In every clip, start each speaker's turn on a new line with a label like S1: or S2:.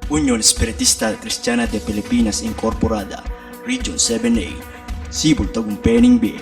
S1: Unión Espiritista Cristiana de Pilipinas Incorporada, Region 7A, Sibol Tagumpeni B.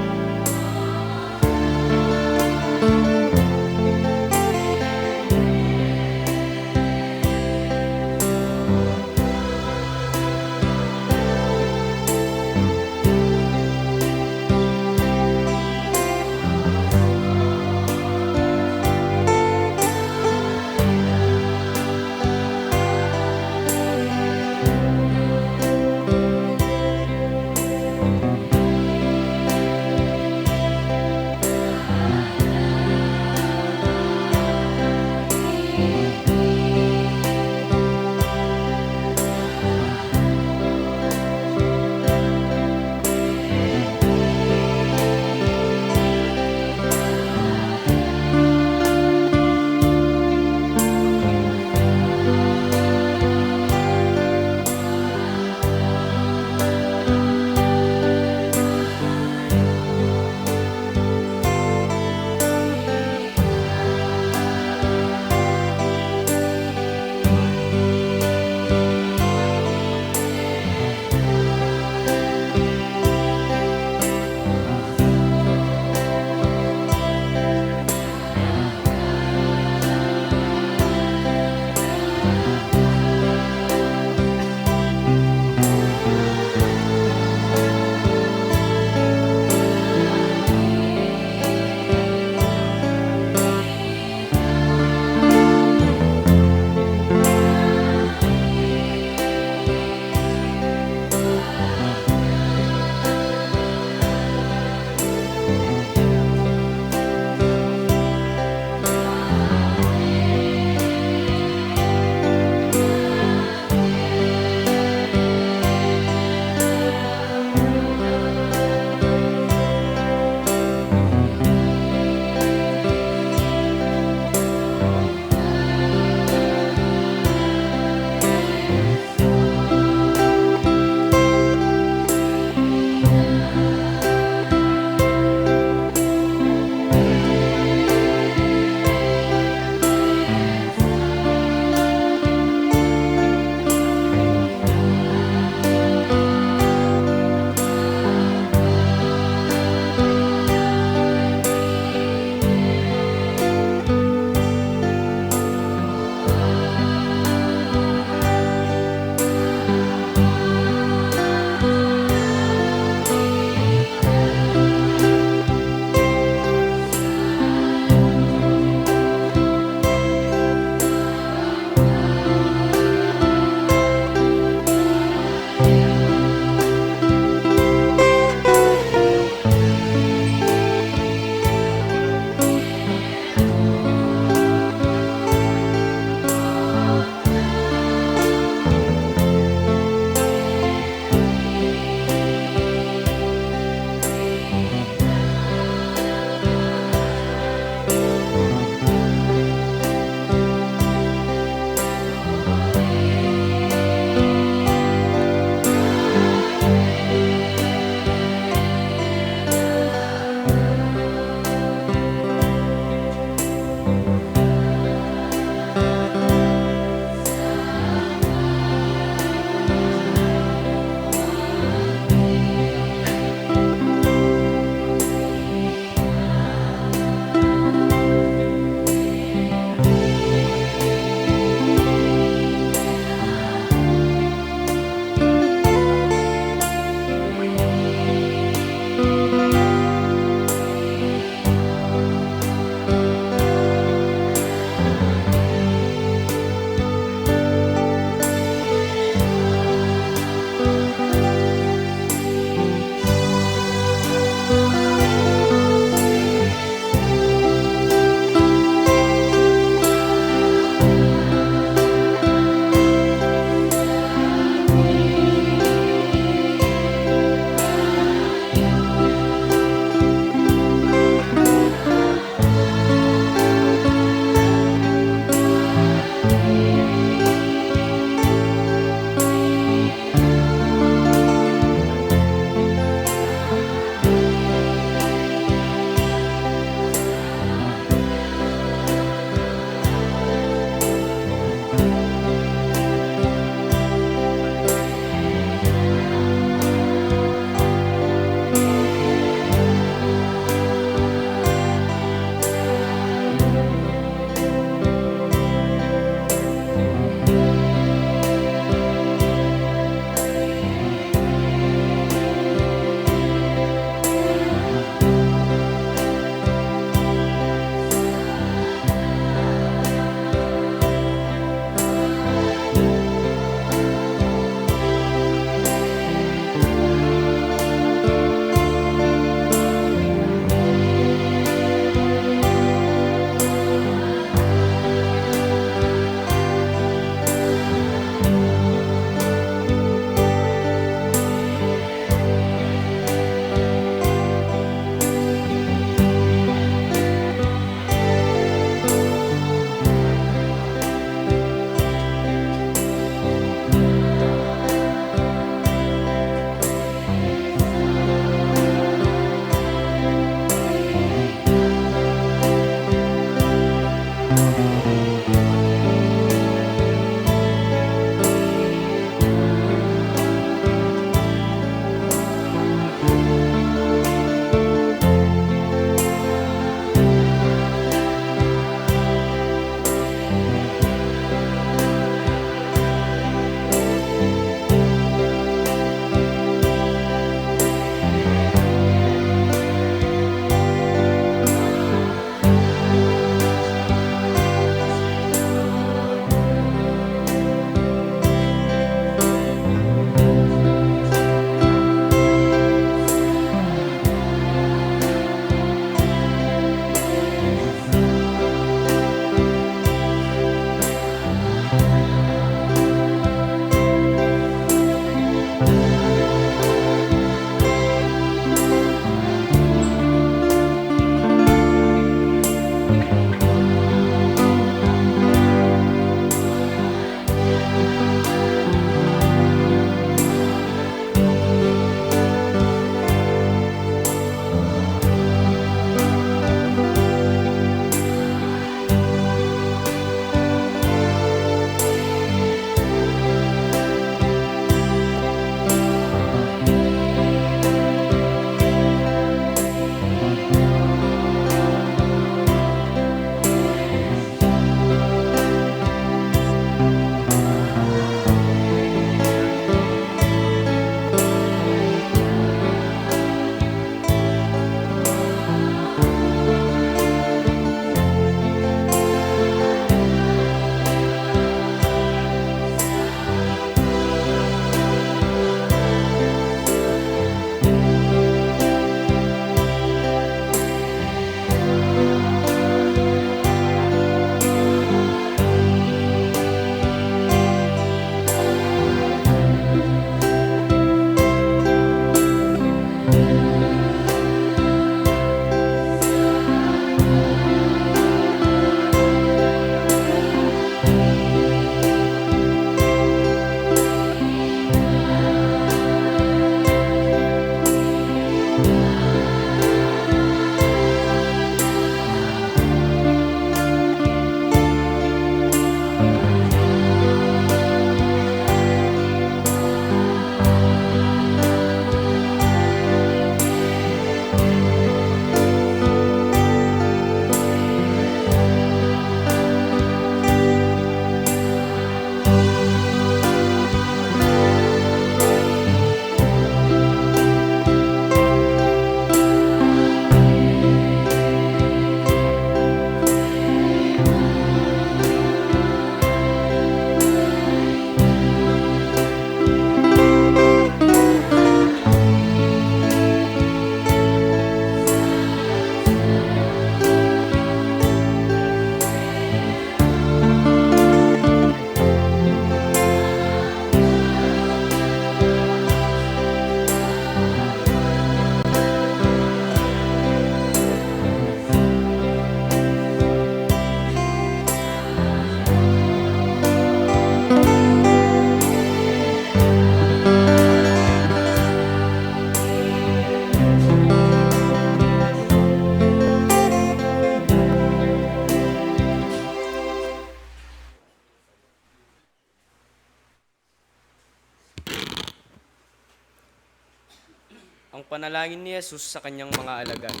S2: Ang panalangin ni Jesus sa kanyang mga alagad.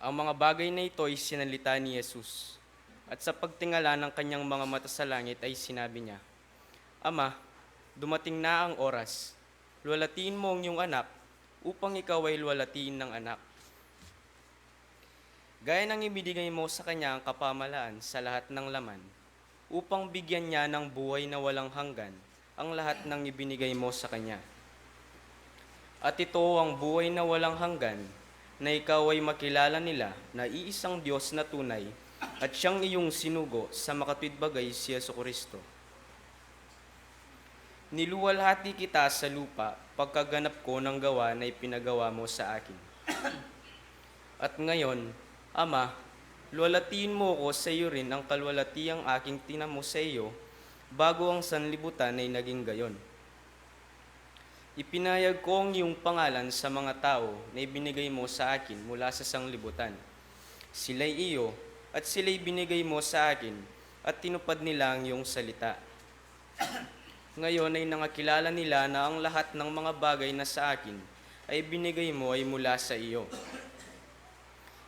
S2: Ang mga bagay na ito ay sinalita ni Jesus. At sa pagtingala ng kanyang mga mata sa langit ay sinabi niya, Ama, dumating na ang oras. Luwalatiin mo ang iyong anak upang ikaw ay luwalatiin ng anak. Gaya ng ibinigay mo sa kanya ang kapamalaan sa lahat ng laman, upang bigyan niya ng buhay na walang hanggan ang lahat ng ibinigay mo sa kanya. At ito ang buhay na walang hanggan, na ikaw ay makilala nila na iisang Diyos na tunay at siyang iyong sinugo sa makatwidbagay si Jesucristo. Niluwalhati kita sa lupa pagkaganap ko ng gawa na ipinagawa mo sa akin. At ngayon, Ama, luwalatiin mo ko sa iyo rin ang kalwalatiang aking tinamo sa iyo bago ang sanlibutan ay naging gayon. Ipinayag ko ang iyong pangalan sa mga tao na ibinigay mo sa akin mula sa sanglibutan. Sila'y iyo at sila'y binigay mo sa akin at tinupad nila ang iyong salita. Ngayon ay nangakilala nila na ang lahat ng mga bagay na sa akin ay binigay mo ay mula sa iyo.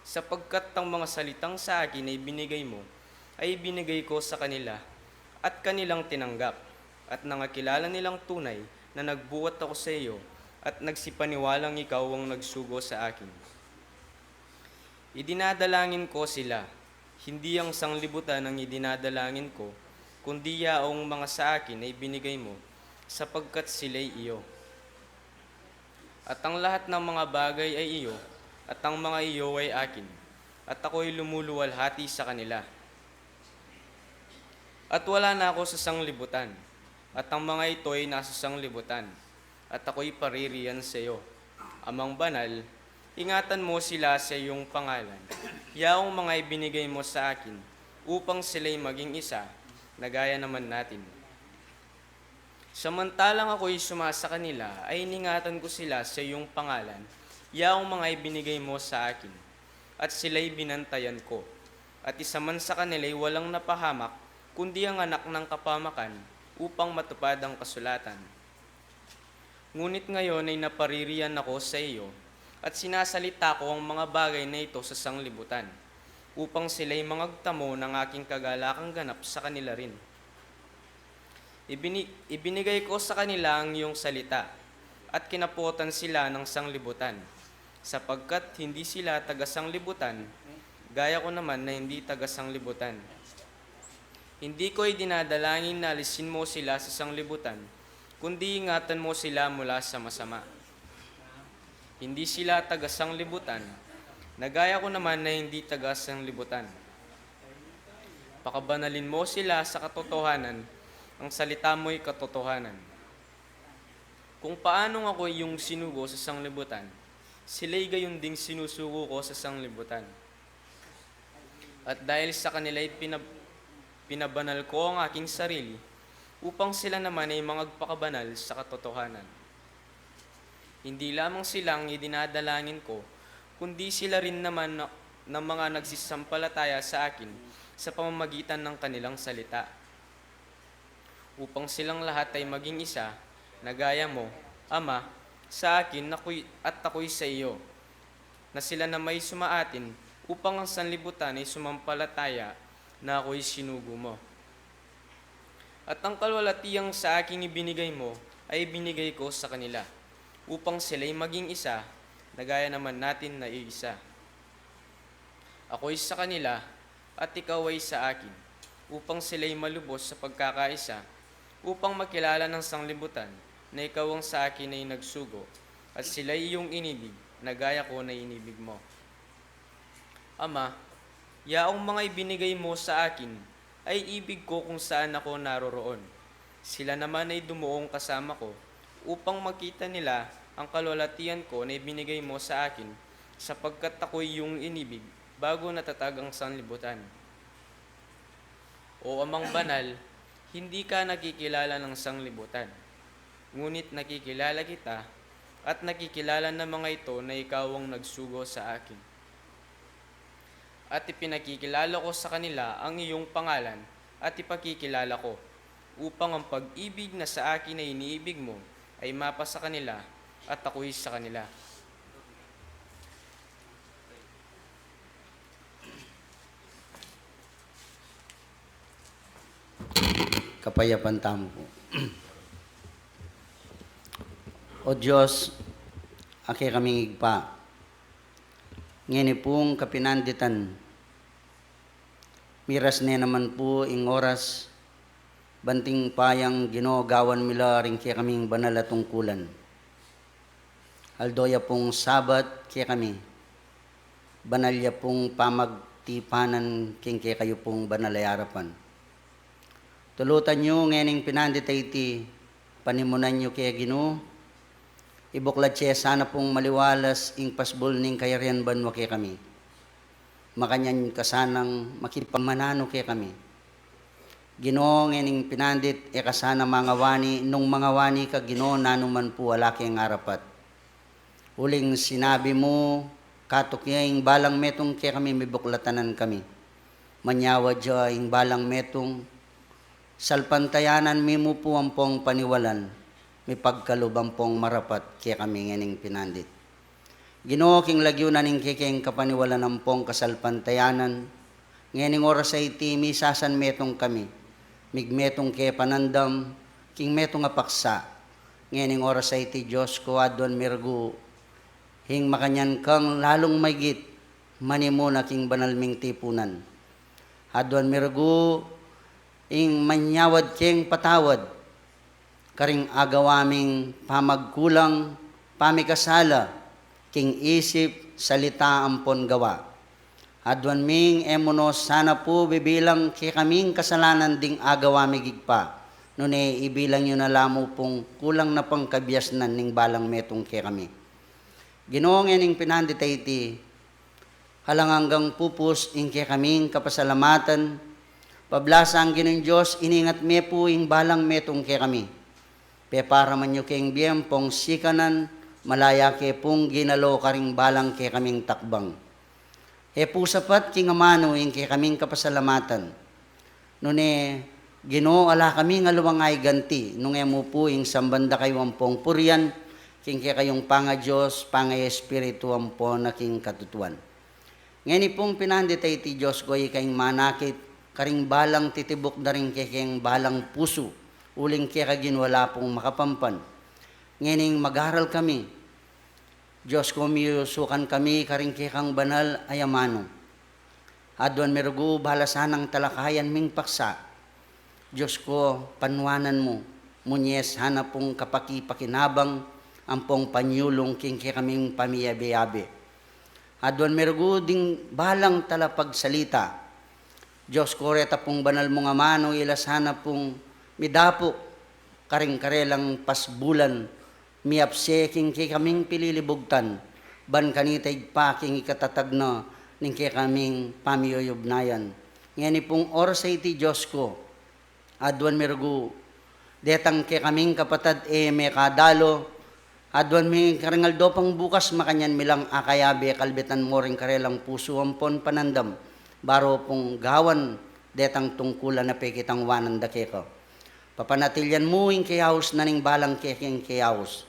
S2: Sapagkat ang mga salitang sa akin ay binigay mo, ay binigay ko sa kanila at kanilang tinanggap, at nangakilala nilang tunay na nagbuhat ako sa iyo at nagsipaniwalang ikaw ang nagsugo sa akin. Idinadalangin ko sila, hindi ang sanglibutan ang idinadalangin ko, kundi yaong mga sa akin ay binigay mo, sapagkat sila'y iyo. At ang lahat ng mga bagay ay iyo, at ang mga iyo ay akin, at ako'y lumuluwalhati sa kanila. At wala na ako sa sanglibutan, at ang mga ito ay nasa sanglibutan, at ako'y paririyan sa iyo. Amang banal, ingatan mo sila sa iyong pangalan, yaong mga ibinigay mo sa akin, upang sila'y maging isa, na gaya naman natin. Samantalang ako'y sumasa kanila, ay iningatan ko sila sa iyong pangalan, yaong mga ibinigay mo sa akin, at sila'y binantayan ko. At isa man sa kanila'y walang napahamak, kundi ang anak ng kapamakan, upang matupad ang kasulatan. Ngunit ngayon ay napaririyan ako sa iyo, at sinasalita ko ang mga bagay na ito sa sanglibutan, upang sila'y mangagtamo ng aking kagalakang ganap sa kanila rin. Ibinigay ko sa kanila ang iyong salita, at kinaputan sila ng sanglibutan, sapagkat hindi sila taga-sanglibutan, gaya ko naman na hindi taga-sanglibutan. Hindi ko dinadalangin na alisin mo sila sa sanglibutan, kundi ingatan mo sila mula sa masama. Hindi sila taga-sanglibutan, na gaya ko naman na hindi taga-sanglibutan. Pakabanalin mo sila sa katotohanan, ang salita mo'y katotohanan. Kung paanong ako yung sinugo sa sanglibutan, sila'y gayon ding sinusugo ko sa sanglibutan. At dahil sa kanila'y pinabanal ko ang aking sarili, upang sila naman ay mangagpakabanal sa katotohanan. Hindi lamang silang idinadalangin ko, kundi sila rin naman ng mga nagsisampalataya sa akin sa pamamagitan ng kanilang salita. Upang silang lahat ay maging isa, na gaya mo, Ama, sa akin at ako'y sa iyo, na sila na may sumaatin upang ang sanlibutan ay sumampalataya na ako'y sinugo mo. At ang kalwalatiyang sa aking ibinigay mo ay ibinigay ko sa kanila, upang sila'y maging isa, na gaya naman natin na iisa. Ako'y sa kanila at ikaw ay sa akin, upang sila'y malubos sa pagkakaisa, upang makilala ng sanglibutan na ikaw ang sa akin ay nagsugo, at sila'y iyong inibig, na gaya ko na inibig mo. Ama, yaong mga ibinigay mo sa akin, ay ibig ko kung saan ako naroroon. Sila naman ay dumuong kasama ko, upang makita nila ang kalwalatian ko na ibinigay mo sa akin, sapagkat ako'y iyong inibig, bago natatag ang sanlibutan. O Amang banal, hindi ka nakikilala ng sanglibutan, ngunit nakikilala kita, at nakikilala ng mga ito na ikaw ang nagsugo sa akin. At ipinakikilala ko sa kanila ang iyong pangalan, at ipakikilala ko, upang ang pag-ibig na sa akin ay iniibig mo ay mapasa kanila, at ako'y sa kanila.
S3: Kapayapaan tamo po. O Diyos, ake kaming igpa. Ngini pong kapinanditan. Miras ne naman po ing oras. Banting payang ginogawan mila rin kaya kaming banal at tungkulan. Aldoya pong sabat kaya kami. Banalya pong pamagtipanan king kaya kayo pong banal ay harapan. Tulutan nyo ngayon pinandita iti, panimunan nyo kaya Ginoo. Ibuklat siya sana pong maliwalas ing pasbol ning kayarian banwa kaya kami. Makanyan kasanang makipagmanano kaya kami. Ginoo ngayon pinandit e kasana mga wani, nung mga wani ka Ginoo nanuman po wala kayang arapat. Uling sinabi mo, katok niya ing balang metong kaya kami may buklatanan kami. Manyawa dya ing balang metong salpantayanan mo po ang pong paniwalan, may pagkalubang pong marapat kaya kami nganing pinandit. Ginoo king lagyo na ning kikeng kapaniwalan ng pong kasalpantayanan, nganing oras ay iti misasan metong kami, migmetong kaya panandam, king metong apaksa, nganing oras ay iti Diyos ko adwan mirgu, hing makanyan kang lalong maygit, manimuna king banalming tipunan. Adwan mirgu, ing manyawad keng patawad, karing agawaming pamagkulang, pamikasala, king isip, salita ampon gawa. Adwan ming emuno sana po bibilang kay kaming kasalanan ding agawami gigpa, nune ibilang yun na lamo pong kulang na pangkabyasnan ning balang metong kay kami. Ginoong ening pinandita iti, halanganggang pupus ing kay kaming kapasalamatan, pablasa ang Ginoong Diyos, iningat me po ing balang metong ke kami. Pe para man nyo keng biyem pong sikanan, malaya ke pong ginalo karing balang ke kaming takbang. E po sapat king amano ing ke kaming kapasalamatan. Nune, Ginoo ala kami nga luwangay ganti, nung emo po ing sambanda kayo ang pong purian, king ke kayong panga Diyos, panga Espiritu ang po na king katutuan. Ngayon pong pinandita iti Diyos ko kayong manakit, karing balang titibok na rin kekeng balang puso, uling kekagin wala pong makapampan. Ngayon mag-aral kami, Diyos ko miyusukan kami karing kekang banal ayamano. Adwan merugo balasanang talakayan ming paksa. Diyos ko panwanan mo, munyes hana pong kapaki-pakinabang, ang pong panyulong king kaming pamiyabe-yabe. Adwan merugo ding balang talapagsalita. Diyos ko reta pong banal mong amano, ilasana pong midapo, karing-karelang pasbulan, miapse king kaming pililibugtan, ban kanitay pa king ikatatag na, ning kaming pamiyoyubnayan. Ngayon pong oras sa iti Diyos ko, adwan mirgu, detang kaming kapatad may kadalo, adwan may karingaldo pang bukas makanyan milang akayabe, kalbitan mo rin karelang puso ampon panandam, baro pong gawan detang tungkulan na pekitang wanan da keko. Papanatilyan mo ing kiyaos na ning balang kekeng kiyaos.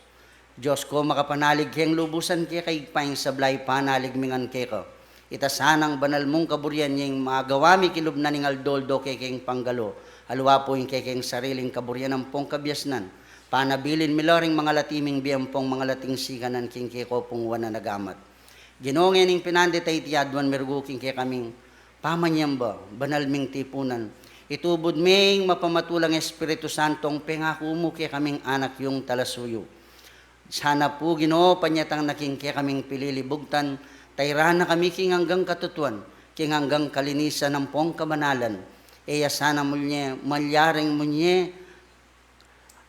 S3: Diyos ko makapanalig keng lubusan kekay paing sablay panalig mingan keko. Itasanang banal mong kaburyan yung magawami kilub na ning aldoldo kekeng panggalo. Alwa po yung kekeng sariling kaburyan ng pong kabyasnan. Panabilin miloring mga latiming biyang pong mga lating sikanan king keko pong wana nagamat. Ginoo ning pinandita iti adwan mirgu king kaming pamanyamba, banal ming tipunan. Itubod ming mapamatulang Espiritu Santong pengako mo kaya kaming anak yung talasuyo. Sana po Ginoo panyatang naking kaya kaming pililibugtan, tayrana kami king hanggang katutuan, king hanggang kalinisan ng pong kabanalan. Eya sana mulye, malyaring munye,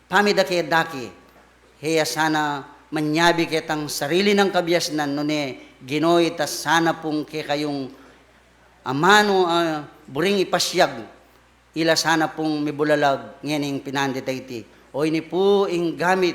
S3: pamidake-dake. Eya sana manyabi kitang sarili ng kabyasnan, nune Ginoo itas sana pong kaya kayong amano buring ipasyag, ila sana pong mibulalag ngening pinandita iti. O ini po ing gamit,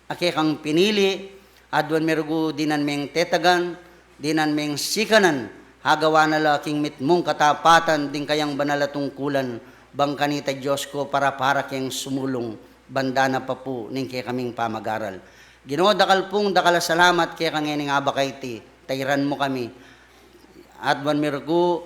S3: ake kang pinili, adwan merugo dinan meng tetagan, dinan meng sikanan, hagawa na laking mitmong katapatan, din kayang banalatungkulan, bang kanita Diyos ko para keng sumulong, banda na pa po ning kay kaming pamag-aral. Ginoo dakal pong dakala salamat kaya kangening abakay ti. Tayran mo kami. At ban mirgo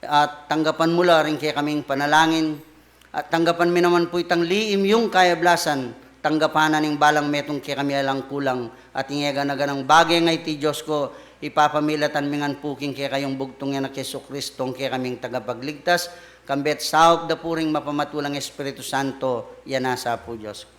S3: at tanggapan mo la rin kaya kaming panalangin. At tanggapan mi naman po itang liim yung kayablasan. Tanggapanan ng balang metong kaya kami alang kulang. At ingega na ganang bagay ngay ti Diyos ko. Ipapamilatan mingan puking kaya kayong bugtong yan na Keso Kristong kaya kaming tagapagligtas. Kambet sahop da puring mapamatulang Espiritu Santo. Yan nasa po Diyos.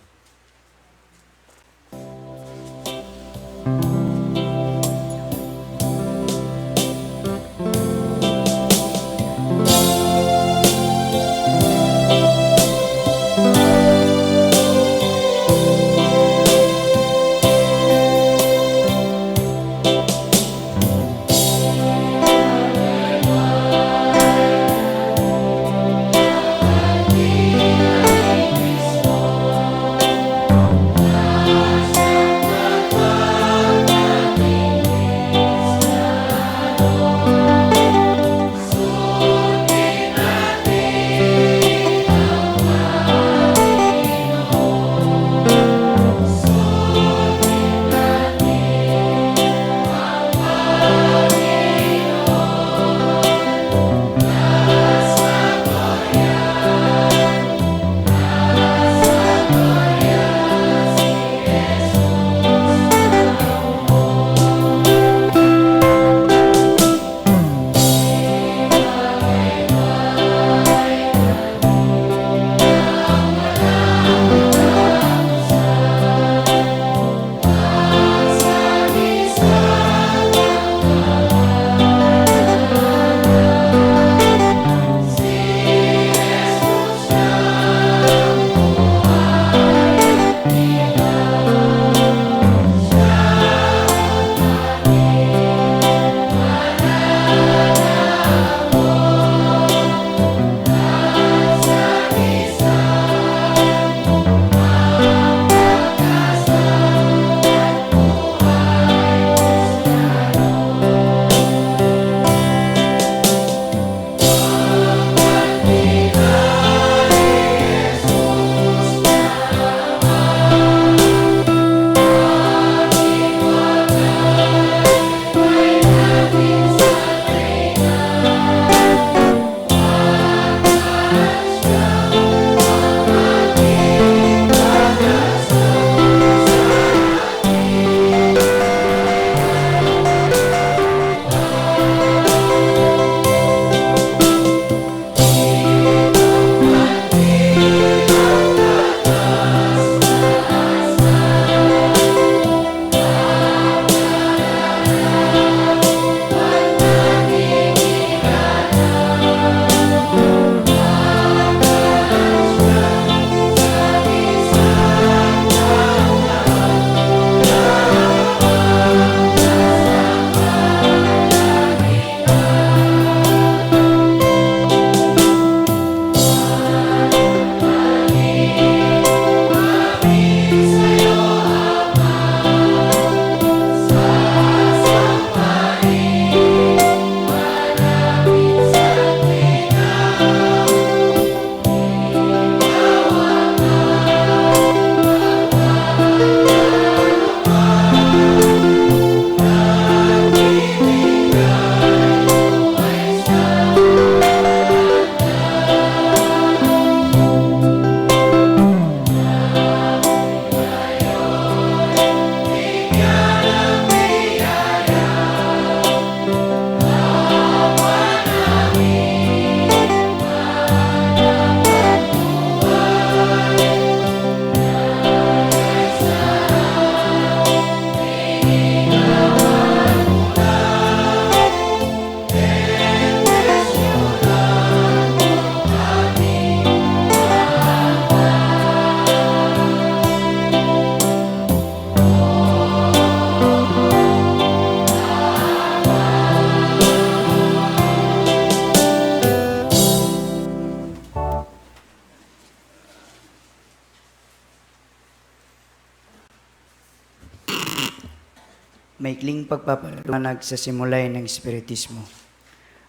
S4: Maikling pagpapaliwanag sa simulay ng Espiritismo.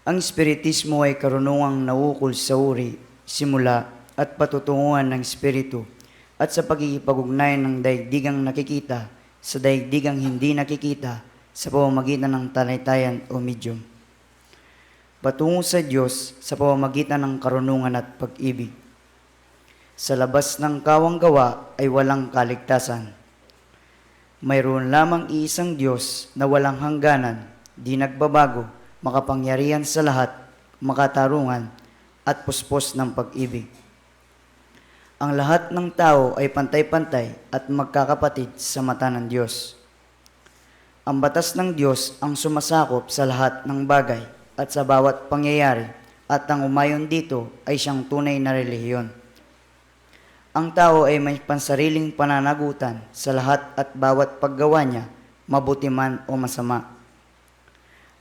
S4: Ang Espiritismo ay karunungang naukol sa uri, simula at patutunguhan ng Espiritu at sa pagkikipag-ugnay ng daigdigang nakikita sa daigdigang hindi nakikita sa pamamagitan ng talaytayan o medium. Patungo sa Diyos sa pamamagitan ng karunungan at pag-ibig. Sa labas ng kawang gawa ay walang kaligtasan. Mayroon lamang iisang Diyos na walang hangganan, di nagbabago, makapangyarihan sa lahat, makatarungan, at puspos ng pag-ibig. Ang lahat ng tao ay pantay-pantay at magkakapatid sa mata ng Diyos. Ang batas ng Diyos ang sumasakop sa lahat ng bagay at sa bawat pangyayari, at ang umayon dito ay siyang tunay na relihiyon. Ang tao ay may pansariling pananagutan sa lahat at bawat paggawa niya, mabuti man o masama.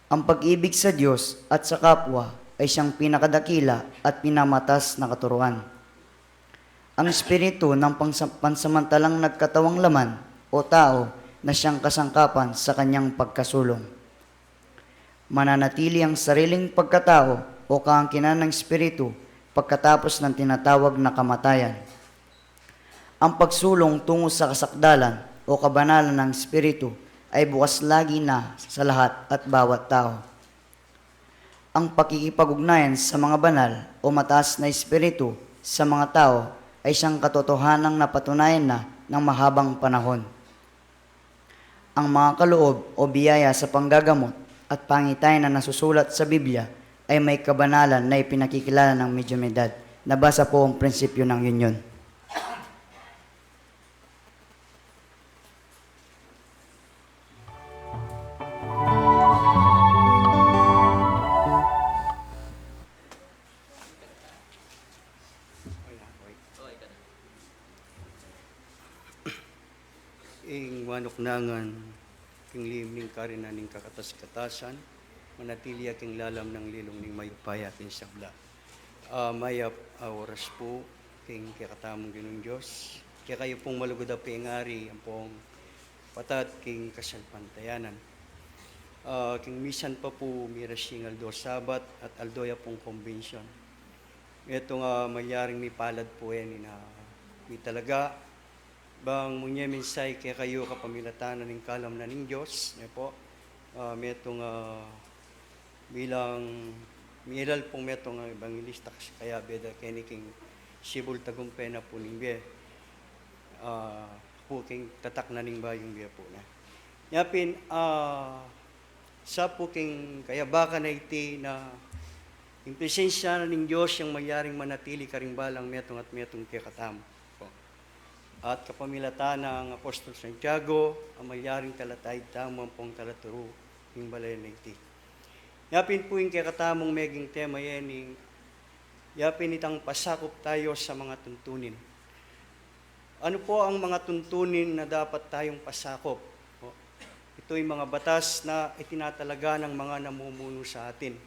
S4: Ang pag-ibig sa Diyos at sa kapwa ay siyang pinakadakila at pinamatas na katuruan. Ang espiritu ng pansamantalang nagkatawang laman o tao na siyang kasangkapan sa kanyang pagkasulong. Mananatili ang sariling pagkatao o kaangkinan ng espiritu pagkatapos ng tinatawag na kamatayan. Ang pagsulong tungo sa kasakdalan o kabanalan ng espiritu ay bukas lagi na sa lahat at bawat tao. Ang pakikipag-ugnayan sa mga banal o mataas na espiritu sa mga tao ay siyang katotohanang napatunayan na ng mahabang panahon. Ang mga kaloob o biyaya sa panggagamot at pangitayan na nasusulat sa Biblia ay may kabanalan na ipinakikilala ng medyumidad. Nabasa po ang prinsipyo ng union.
S5: Ing manuknangan, king limning karina ning kakatas-katasan, manatili king lalam ng lilong ning mayupaya king sabla. Mayap oras po, king kakatamong ginong Diyos, kaya kayo pong malugod na pingari, ang pong patat king kasalpantayanan. King misan pa po, mirasing aldo sabat at aldoya pong convention. Ito nga mayaring may palad po yan, na may talaga, bang munye minsay kaya kayo kapamilatanan ng kalam na ng Diyos, po, metong bilang milal pong metong evangelista kaya beda keniking sibul tagumpena po ning biye, po king tatak na ning bayong biye po na. Yapin, sa po king kaya baka na iti na yung presensya na ng Diyos yung mayaring manatili karimbalang metong at metong kikatamo. At kapamilatan ng Apostol Santiago, ang mayaring talatay tamang pong talaturo ng balay na iti. Yapin po yung kakatamong meging tema yan, yapin itang pasakop tayo sa mga tuntunin. Ano po ang mga tuntunin na dapat tayong pasakop? Ito yung mga batas na itinatalaga ng mga namumuno sa atin.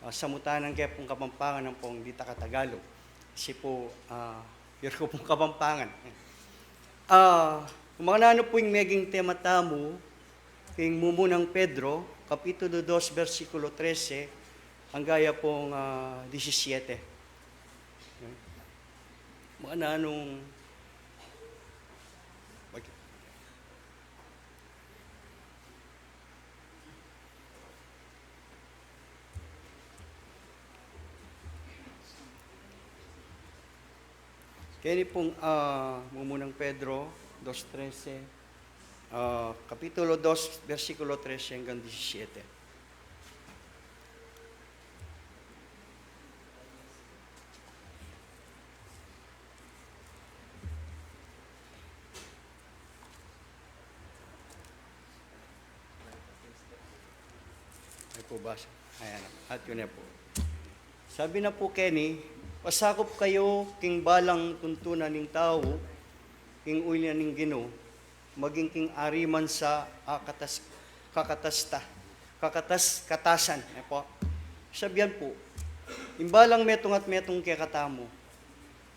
S5: Samutanan kaya pong Kapampangan ng pong dita Katagalog. Kasi po, yun ko pong Kapampangan. Kung mga nano po yung meging tema tamo, king mumunang Pedro, Kapitulo 2, versikulo 13, ang gaya pong 17. Mga nanong kaya pong mumunang Pedro 2.13, Kapitulo 2, versikulo 13 hanggang 17. Ay po basa. Ayan, at yun na po. Sabi na po Kenny, pasakop kayo king balang tuntunan ng tao, king ulya ng Ginoo, maging king ariman sa katasan. Po. Sabihan po, imbalang metong at metong kekatamo,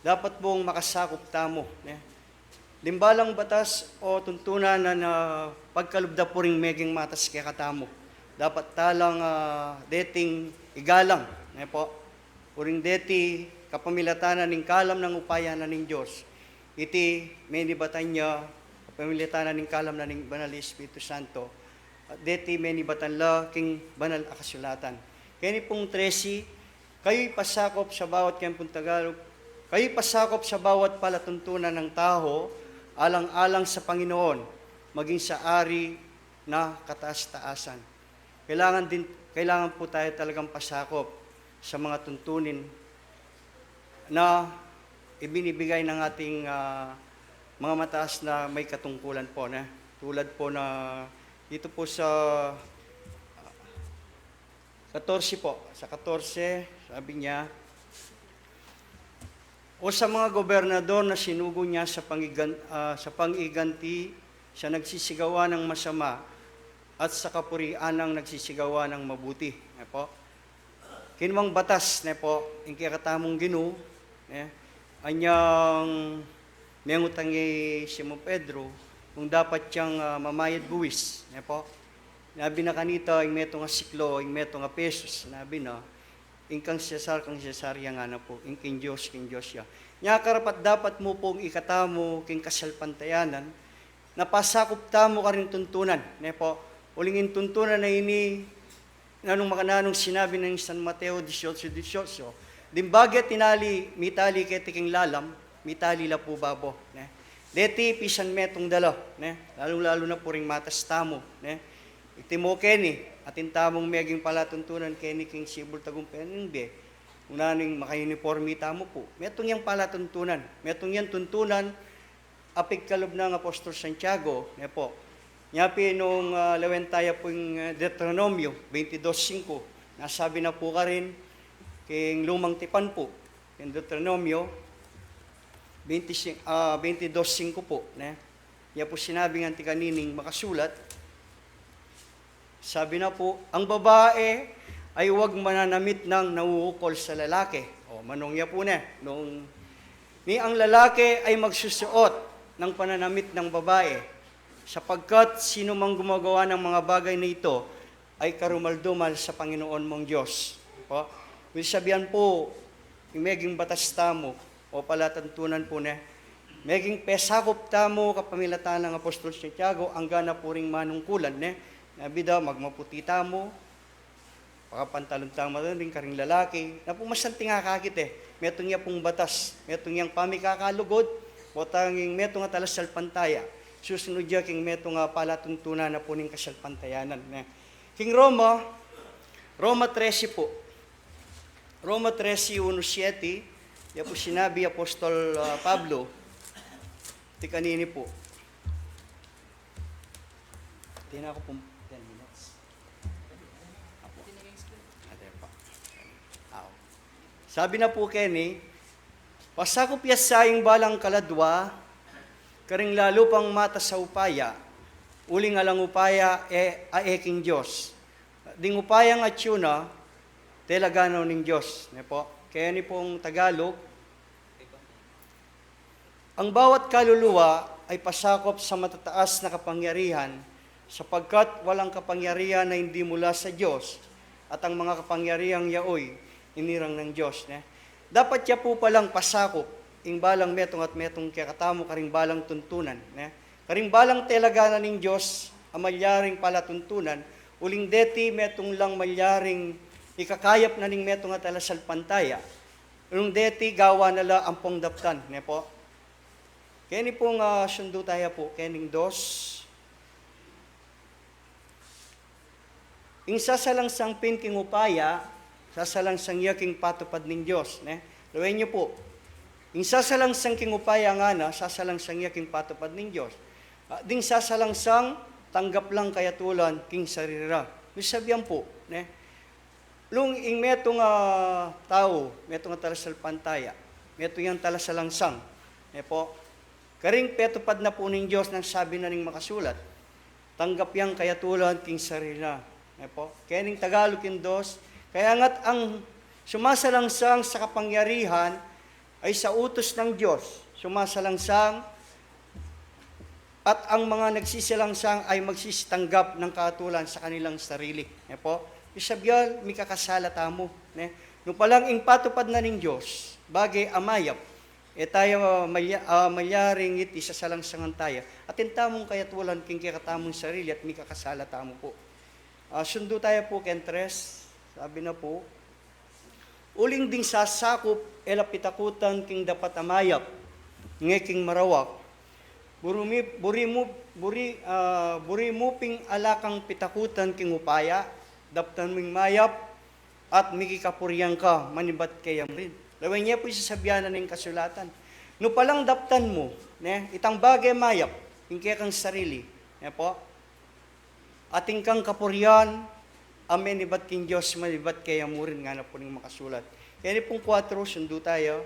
S5: dapat pong makasakop tamo. Limbalang batas o tuntunan na pagkalubda po ring meging matas kekatamo, dapat talang dating igalang. Po. Uring deti kapamilatanan ng kalam ng upaya na ng Diyos. Iti may nibatan niya pamilitanan ng kalam na ng Banal Espiritu Santo, deti meni batanla king banal akasulatan. Kani pong 13, kayo'y pasakop sa bawat kampong Tagalog, kayo'y pasakop sa bawat palatuntunan ng tao, alang-alang sa Panginoon, maging sa ari na kataas-taasan. Kailangan po tayo talagang pasakop sa mga tuntunin na ibinibigay ng ating mga mataas na may katungkulan po. Tulad po na dito po sa 14 po. Sa 14, sabi niya, o sa mga gobernador na sinugo niya sa pang-iganti, siya nagsisigawa ng masama at sa kapurian ng nagsisigawa ng mabuti. Po. Kinumang batas, po, yung kakatamong ginu, anyang mengutangi Simon Pedro, kung dapat siyang mamayad buwis. Po. Nabi na kanita, yung meto nga siklo, yung meto nga pesos, nabi na, kang Cesar yang na po, king Diyos siya. Nya karapat dapat mo pong ikatamo, king kasalpantayanan, napasakop tamo ka rin tuntunan. Po, ulingin tuntunan na ini, nanong makananong sinabi ng San Mateo 18, dimbaga tinali, mitali ketiking lalam, mitali la po babo. Deti pisan metong dala, lalo-lalo na po ring matas tamo. Itimo keni, atin tamong meging palatuntunan keni king sibol tagumpen be. Kung naning maka-uniforme tamo po. Metong yang palatuntunan. Metong yang tuntunan apig kalob ng Apostol Santiago, po. Nyapi nung lawentaya po yung Deuteronomio 22:5. Nasabi na po ka rin king lumang tipan po. Yung Deuteronomio 22:5 po. Yan po sinabi ng tikanining makasulat. Sabi na po, ang babae ay huwag mananamit ng nauukol sa lalaki. O, manongya po nung ni ang lalaki ay magsusuot ng pananamit ng babae, sapagkat sino mang gumagawa ng mga bagay na ito ay karumaldumal sa Panginoon mong Diyos. Po, will sabihan po, yung meging batas tamo, o palatantunan po meging pesakop tamo kapamilatan ng Apostol Santiago, ang gana po ring manungkulan, Nabida, magmaputi tamo, pakapantalon tamo rin karing lalaki, na pumasanti nga kakit metong niya pong batas, metong niyang pamikakalugod, o tanging metong nga talas salpantaya, susunod niya king metong nga palatuntunan na po ning kasalpantayanan. King Roma 13 po, Roma 13:1-7, yan po sinabi Apostol Pablo, ti kanini po, di na ako po, 10 minutes. Sabi na po Kenny, pasakop yasayang balang kaladwa, karing lalo pang mata sa upaya, uling alang upaya aeking Diyos. Ding upaya nga tsuna, telagano ning Diyos. Po. Kaya ni pong Tagalog, ang bawat kaluluwa ay pasakop sa matataas na kapangyarihan, sapagkat walang kapangyarihan na hindi mula sa Diyos, at ang mga kapangyarihang yaoy, inirang ng Diyos. Dapat ya po palang pasakop, ing balang metong at metong kakatamo karing balang tuntunan. Karing balang telagana ng Diyos, ang malyaring palatuntunan, uling deti metong lang malyaring ikakayap na ning metong at alasal pantaya, uling deti gawa nala ang pongdaptan. Po. Kaya ni pong sundo tayo po, kening dos, ing sasalangsang pinking upaya, sasalangsang yaking patupad ng Diyos. Luwain niyo po, ing sasalangsang king upaya nga na, sasalangsang yaking patupad ng Diyos. Ding sasalangsang tanggap lang kayatulan king sarira. Misabihan po, lung ing metong tao, metong talasal pantaya, metong yung talasalangsang, po, karing petupad na po ng Diyos nang sabi na ning makasulat, tanggap yang kayatulan king sarira. Po, kaya ning Tagalog yung dos, kaya nga't ang sumasalangsang sa kapangyarihan ay sa utos ng Diyos, sumasalangsang, at ang mga nagsisilangsang ay magsisitanggap ng kaatulan sa kanilang sarili. Po, isabyal, may kakasala tamo. Nung palang ing patupad na ng Diyos, bagay amayap, tayo mayaring iti sasalangsangan tayo. At tamong kayatwalan king katamong sarili at may kakasala tamo po. Sundo tayo po kentres, sabi na po, uling ding sasakop elapitakutan king dapat amayap, ngeking marawak, buri mo ping alakang pitakutan king upaya, daptan ming mayap, at mikikapuryan ka, manibat kayam rin. Laway niya po isasabihanan ng kasulatan. No palang daptan mo, itang bagay mayap, hingkaya kang sarili, po, ating kang kapuryan, amen, ibat king Diyos, manibat kayam mo rin, nga na po ng makasulat. Kaya ni pong 4, sundo tayo,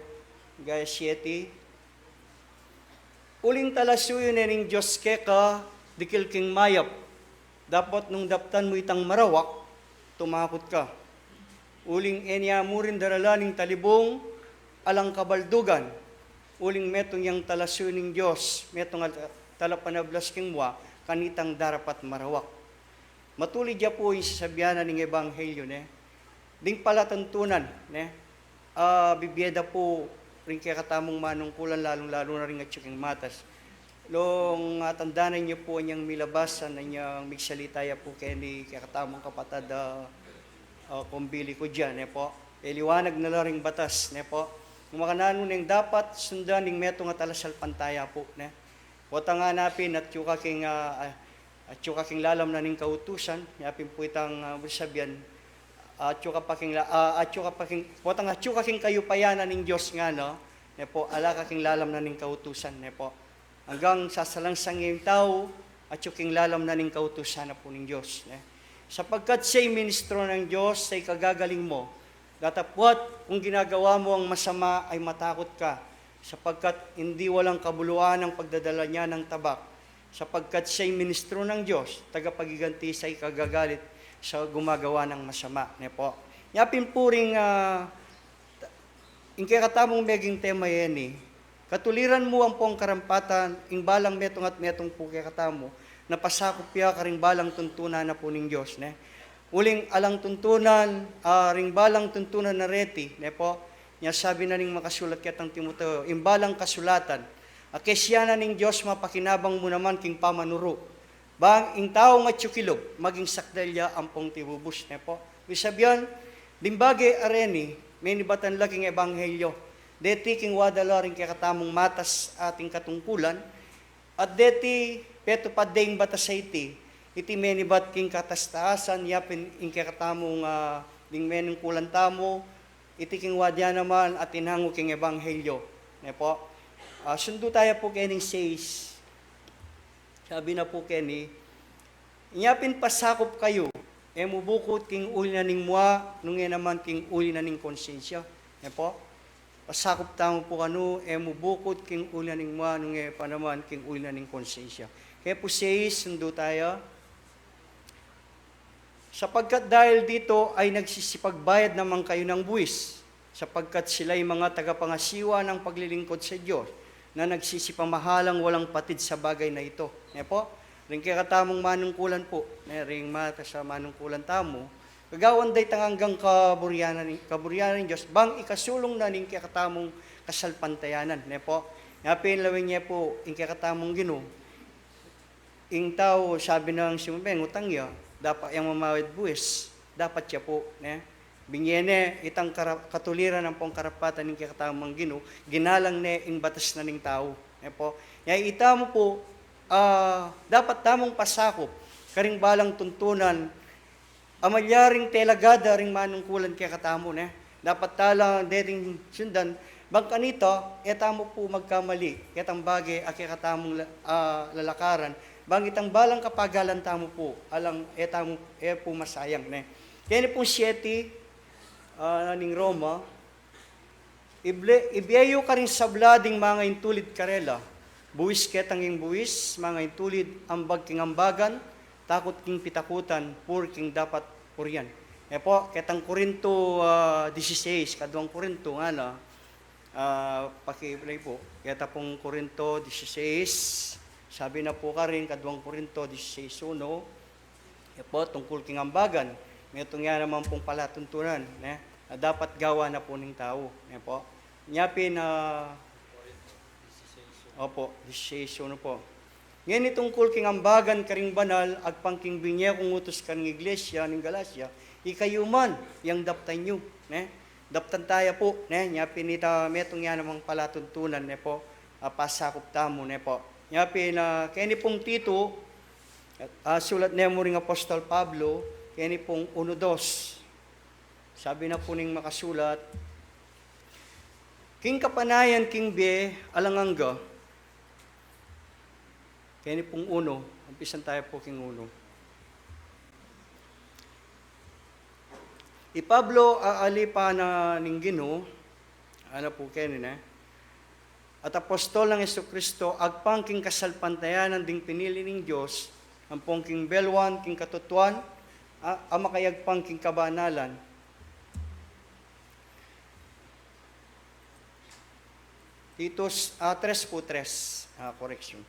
S5: gaya 7, uling talasuyo na ng Diyos keka, dikil king mayap, dapat nung daptan mo itang marawak, tumakot ka. Uling enya mo rin daralaning talibong, alang kabaldugan, uling metong yang talasuyo ng Diyos, metong talapanablas king mwa, kanitang darapat marawak. Matulid ya po yung sasabihanan ng Ebanghelyo, ding palatantunan, bibiyeda po rin kaya katamong manungkulan, lalong-lalo na rin at yung matas. Long tandanan niyo po niyang milabasan, niyang migsalitaya po kaya ni kaya katamong kapatad kumbili ko dyan, po. Liwanag na laring batas, po. Kung makanano nang dapat sundan ng metong at alasal pantaya po, Wata nga napin at yung kaking lalam na ning kautusan, yapin po itang sabihan, at yung kaking kayupayanan ng Diyos nga, po, ala kaking lalam na ning kautusan, po. Hanggang sasalangsang yung tao, at yung lalam na ning kautusan na po ng Diyos, Sapagkat siya'y ministro ng Diyos, siya'y kagagaling mo. Datapwat, kung ginagawa mo ang masama, ay matakot ka. Sapagkat hindi walang kabuluhan ang pagdadala niya ng tabak. Sapagkat siya'y ministro ng Diyos, tagapagiganti siya'y kagagalit sa gumagawa ng masama. Po. Yapin po rin, katamong meging tema yan, Katuliran mo ang pong karampatan, balang metong at metong po katamo, napasakop ya karing balang tuntunan na po ng Diyos. Uling alang tuntunan, ring balang tuntunan na reti, po, niya sabi na ning makasulat kitang Timoteo, imbalang kasulatan, kesya ning Diyos mapakinabang mo naman king pamanuro. Bang ing tao nga tsukilog, maging sakdalya ang pong tibubus, po. Bisabihan, dimbage areni, may nibatan laking ebanghelyo, deti king wadala ring katamong matas ating katungkulan, at deti peto pa ding batasayti, iti menibat king katastaasan, yapin ing katamong ding menong kulan tamo, iti king wadya naman at inhango king ebanghelyo. Po. Sundo tayo po kening says, sabi na po keni, inyapin pasakop kayo, mubukot king uli na ning mwa, nung naman king uli na ning konsensya. Po. Pasakop tamo po kanu, mubukot king uli na ning mwa, nung panaman king uli na ning konsensya. Kaya po says, sundo tayo. Sapagkat dahil dito ay nagsisipagbayad naman kayo ng buwis, sapagkat sila'y mga tagapangasiwa ng paglilingkod sa Diyos, na nagsisipamahalang walang patid sa bagay na ito. Po, ring kaya katamong manungkulan po, ring mata sa manungkulan tamo, kagawan day tanganggang kaburyanan ng Diyos, bang ikasulong na ning kaya katamong kasalpantayanan. Po, yapin lawin niya po, ing kaya katamong Ginoo, ing tao, sabi ng simubeng, utang ya, dapat yung mamawid buwis, dapat siya po, binyene, itang katuliran ng pong karapatan ng kakatamang Ginoo, ginalang ing batas na ning tao. Po. Yay itamo po, dapat tamong pasakop, karing balang tuntunan, amalyaring telagada ring manungkulan kakatamo, dapat talang dating sundan, bang kanito, etamo po magkamali, etang bagay, kakatamong lalakaran, bang itang balang kapagalan tamo po, alang etamo po masayang. Kaya pong 7, ning Roma, ibiyayo ka rin sablading mga intulid karela, buwis ketang ing buwis, mga intulid ambag king ambagan, takot king pitakutan, pur king dapat puryan. Po, ketang Korinto 16, kadwang Korinto, pakiplay po, keta pong Korinto 16, sabi na po ka rin, kadwang Korinto 16:1, po, tungkol king ambagan, may itong yan naman pong palatuntunan, na dapat gawa na po ng tao. Po. Nyapin, Opo, 16 po. Ngayon itungkol king ambagan karing banal, agpangking binya kung utos karing iglesia ng Galacia, ikayuman, yang daptan nyo. Ne? Daptan tayo po, ne? Nya pinita metong yan namang palatuntunan, ne po, pasakop tamo, ne po. Nya pina, kaya ni pong Tito, sulat na mo ring Apostol Pablo, kaya ni pong 1:2. Sabi na po ning makasulat, king kapanayan king be alanganga, kaya ni pong 1, umpisan tayo po king 1. Pablo aalipa na ning Ginoo, ano po kaya ni at apostol ng Jesucristo, agpangking kasalpantayanan ding pinili ning Diyos, ang pongking belwan, king katutuan, amakayagpang king kabanalan. Titus 3 po 3, correction.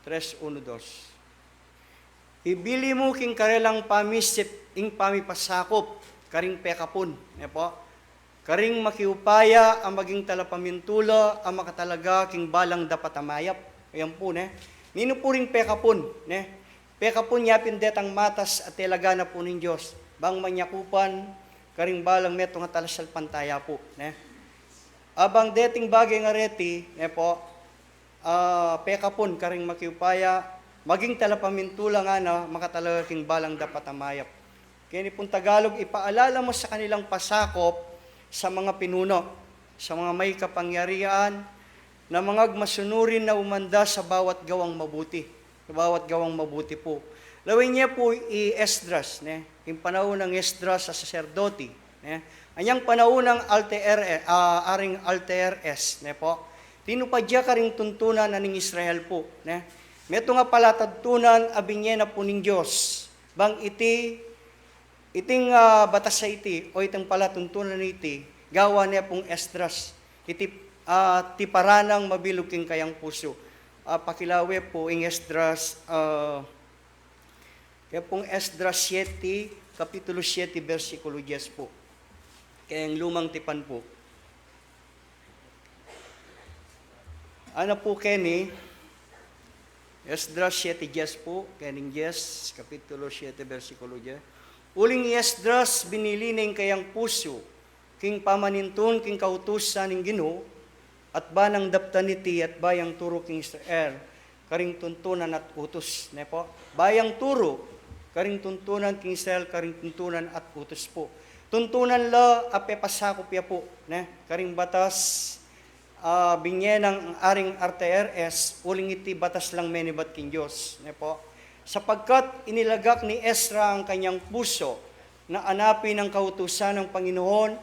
S5: 3:1-2. Ibili mo king karelang pamisip, ing pamipasakop, karing pekapon. Po? Karing makiupaya, ang maging talapamintula, ang makatalaga, king balang dapat amayap. Ayan po, ne? Nino po ring pekapon, ne? Pekapon yapin detang matas at talaga na po ng Diyos. Bang manyakupan, karing balang meto nga talasal pantaya po, ne? Abang deting bagay nga reti, ne po, pekapon, karing makiupaya, maging talapamintula nga na, makatalaga king balang dapat amayap. Kaya ni pong Tagalog, ipaalala mo sa kanilang pasakop, sa mga pinuno, sa mga may kapangyarihan, na mga masunurin na umanda sa bawat gawang mabuti. Sa bawat gawang mabuti po. Lawin niya po i-Esdras, ne? Yung panahon ng Esdras sa sacerdote. Ne? Anyang panahon ng aring Alteres, ne po? Tinupadya ka ring tuntunan na ning Israel po. Ne? Meto nga palatadtunan, abinye na po ning Diyos. Bang iting batas sa iti, o itong palatuntunan iti, gawa niya pong Esdras, iti tiparanang mabilog king kayang puso. Pakilawe po, ing Esdras, kaya pong Esdras 7, kapitulo 7, versikulo 10 po. Kaya yung lumang tipan po. Ano po, Kenny? Esdras 7:10 po, kaning 10, kapitulo 7, versikulo 10. Uling Esdras binili ning kayang puso, king pamanintun, king kautusan ning Ginoo, at banang daptan iti at bayang turo king Israel, karing tuntunan at utos. Ne po? Bayang turo, karing tuntunan king Israel, karing tuntunan at utos po. Tuntunan la ape pasakop ya po, ne? Karing batas, binye ng aring RTRS, uling iti batas lang menibat king Diyos. Ne po? Sapagkat inilagak ni Ezra ang kanyang puso na anapin ang kautusan ng Panginoon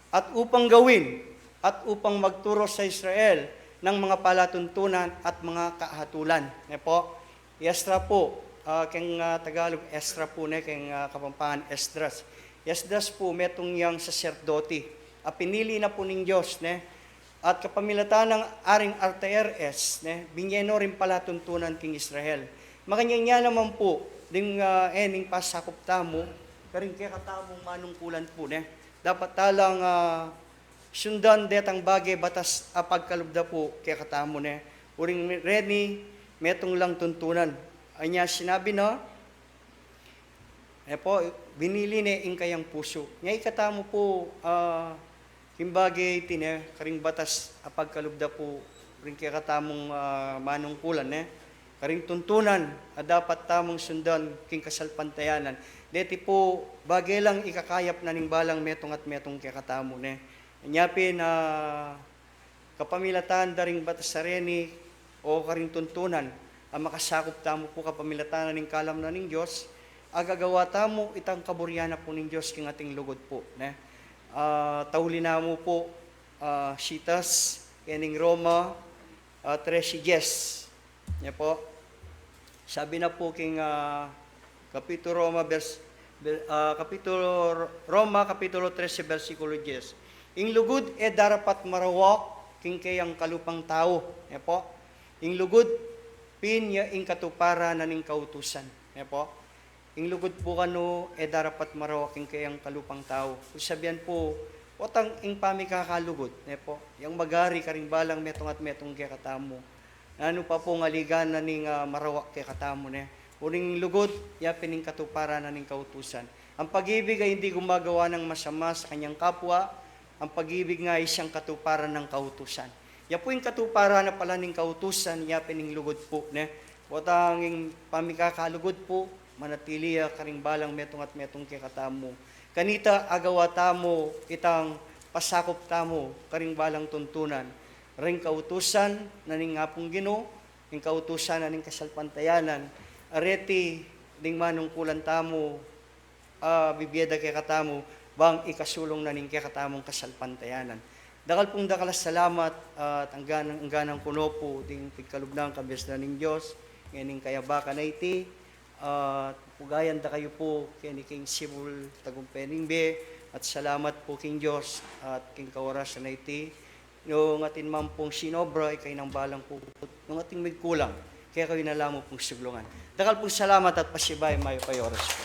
S5: at upang gawin at upang magturo sa Israel ng mga palatuntunan at mga kahatulan. Ne po? Ezra po, keng Tagalog, Ezra po, ne, keng Kapampangan, Esdras. Esdras po, metong yang sacerdote. Pinili na po ng Diyos, ne? At kapamilatan ng aring RTRS, ne, binyeno rin palatuntunan king Israel. Makanyang naman po, ding ening pasakop tamo, karing kaya katamong manungkulan po, ne? Dapat talang sundan detang bagay batas pagkalubda po kaya katamo, ne? Uring reni, metong lang tuntunan. Anya sinabi na, po, binili ne ing kayang puso. Ngay katamo po, kimbagay tine, karing batas pagkalubda po, ring kaya katamong manungkulan, ne? Karing tuntunan, dapat tamong sundan king kasalpantayanan. Deti po, bagay lang ikakayap na ning balang metong at metong kikatamo, ne? Nyapin kapamilatan daring batas sareni o karing tuntunan, makasakop tamo po kapamilatan ning kalam na ning Diyos, agagawa tamo itang kaburyana po ning Diyos king ating lugod po, ne? Tauli na mo po, Citas, kening Roma, 13:10. Ne po? Sabi na po king kapitulo Roma, kapitulo 13, versikulo 10. Ing lugod darapat marawak king kayang kalupang tao. Ne po? Ing lugod pinya ing katupara na ning kautusan. Ne po? Ing lugod po kano darapat marawak king kayang kalupang tao. Sabihan po, Otang ing pami kakalugod, ne po, yung magari karing balang metong at metong kaya katamo. Ano pa po ngaligan na ning marawak kaya katamo ne. Uring lugod, yapin ning katuparan na ning kautusan. Ang pag-ibig ay hindi gumagawa ng masama sa kanyang kapwa, ang pag-ibig nga ay siyang katuparan ng kautusan. Ya po yung katuparan na pala ning kautusan, yapin ning lugod po ne. Otang ing pami kakalugod po, manatili karing balang metong at metong kaya katamo. Kanita agawa tamo itang pasakop tamo karing balang tuntunan. Ring kautusan na ning ngapong Ginoo, ning kautusan na ning kasalpantayanan, areti ning manungkulan tamo, bibiyada kay katamo, bang ikasulong na ning kay katamong kasalpantayanan. Dakal pong dakalas salamat at ang ganang kuno po ding pigkalubnang kabiyas na ning Diyos, ngayon kayabakan na iti, pugayan da kayo po kini King Sibul Tagumpaning Be at salamat po King Diyos at King Kawaras na iti yung atin man pong sinobra ay kayo ng balang po yung ating may kulang kaya kayo nalamo pong suglungan. Dakal pong salamat at pasibay mayo kayo oras po.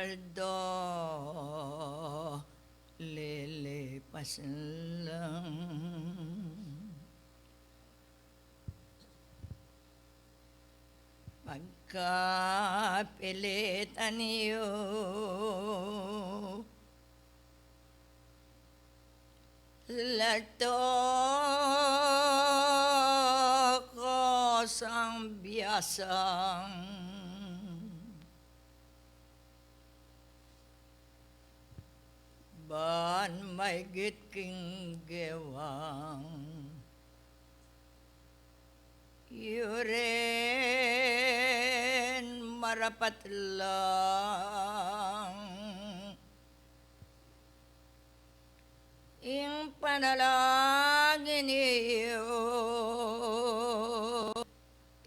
S6: Aldo, lilipas lang. Pagkapilitan niyo, lato ko sang biyasang ban may gitking gewang yuren marapat lang ing panalangin niyo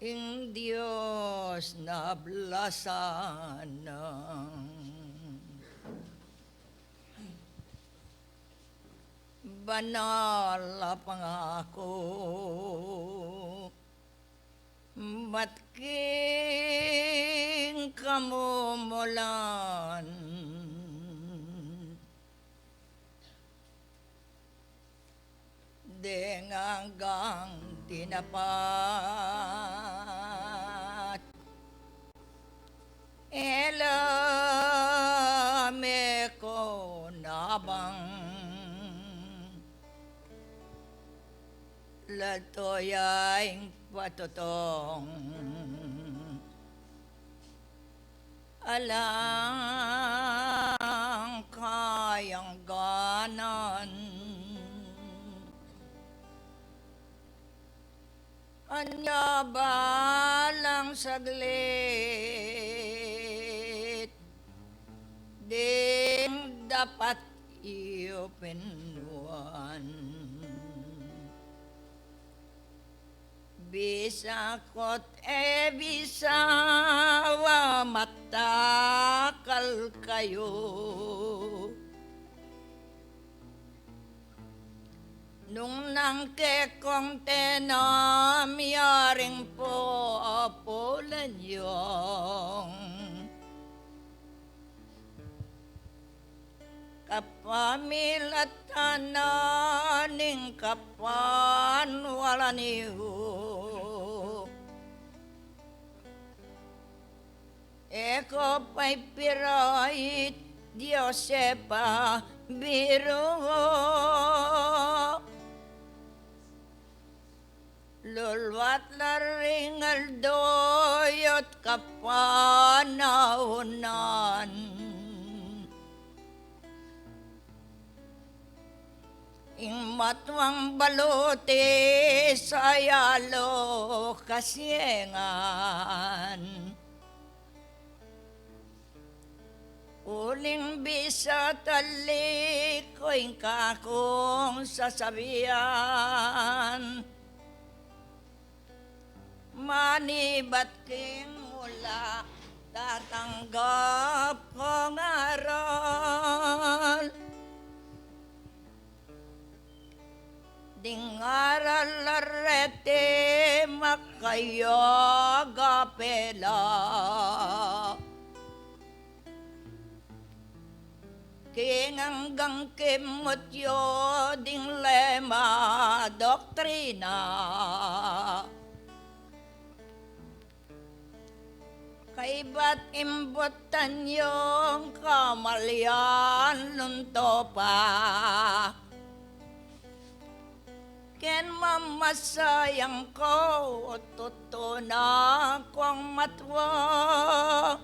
S6: ing Diyos na blasan ng banal na pangako matking kamumulan dengang tinapat elame ko nabang latoyaing patutong alang kayang ganan anya balang saglit ding dapat iyo pinuan bisakot bisawa matakal kayo nung nangkekong tenamyaring po apulan yung kapamilataning kapan wala niyo eko pa'y pirait Diosepa biro lulwat laring aldoyot kapanahonan ing matwang balute sayalo kasyengan uling bisa talikoy kakong sasabihan manibat king mula tatanggap kong aral ding aral larete makayoga pela king hanggang kimutyo ding lema doktrina kaibat imbutan yung kamalyan lunto pa ken mamasayang ko tutuna kong matwa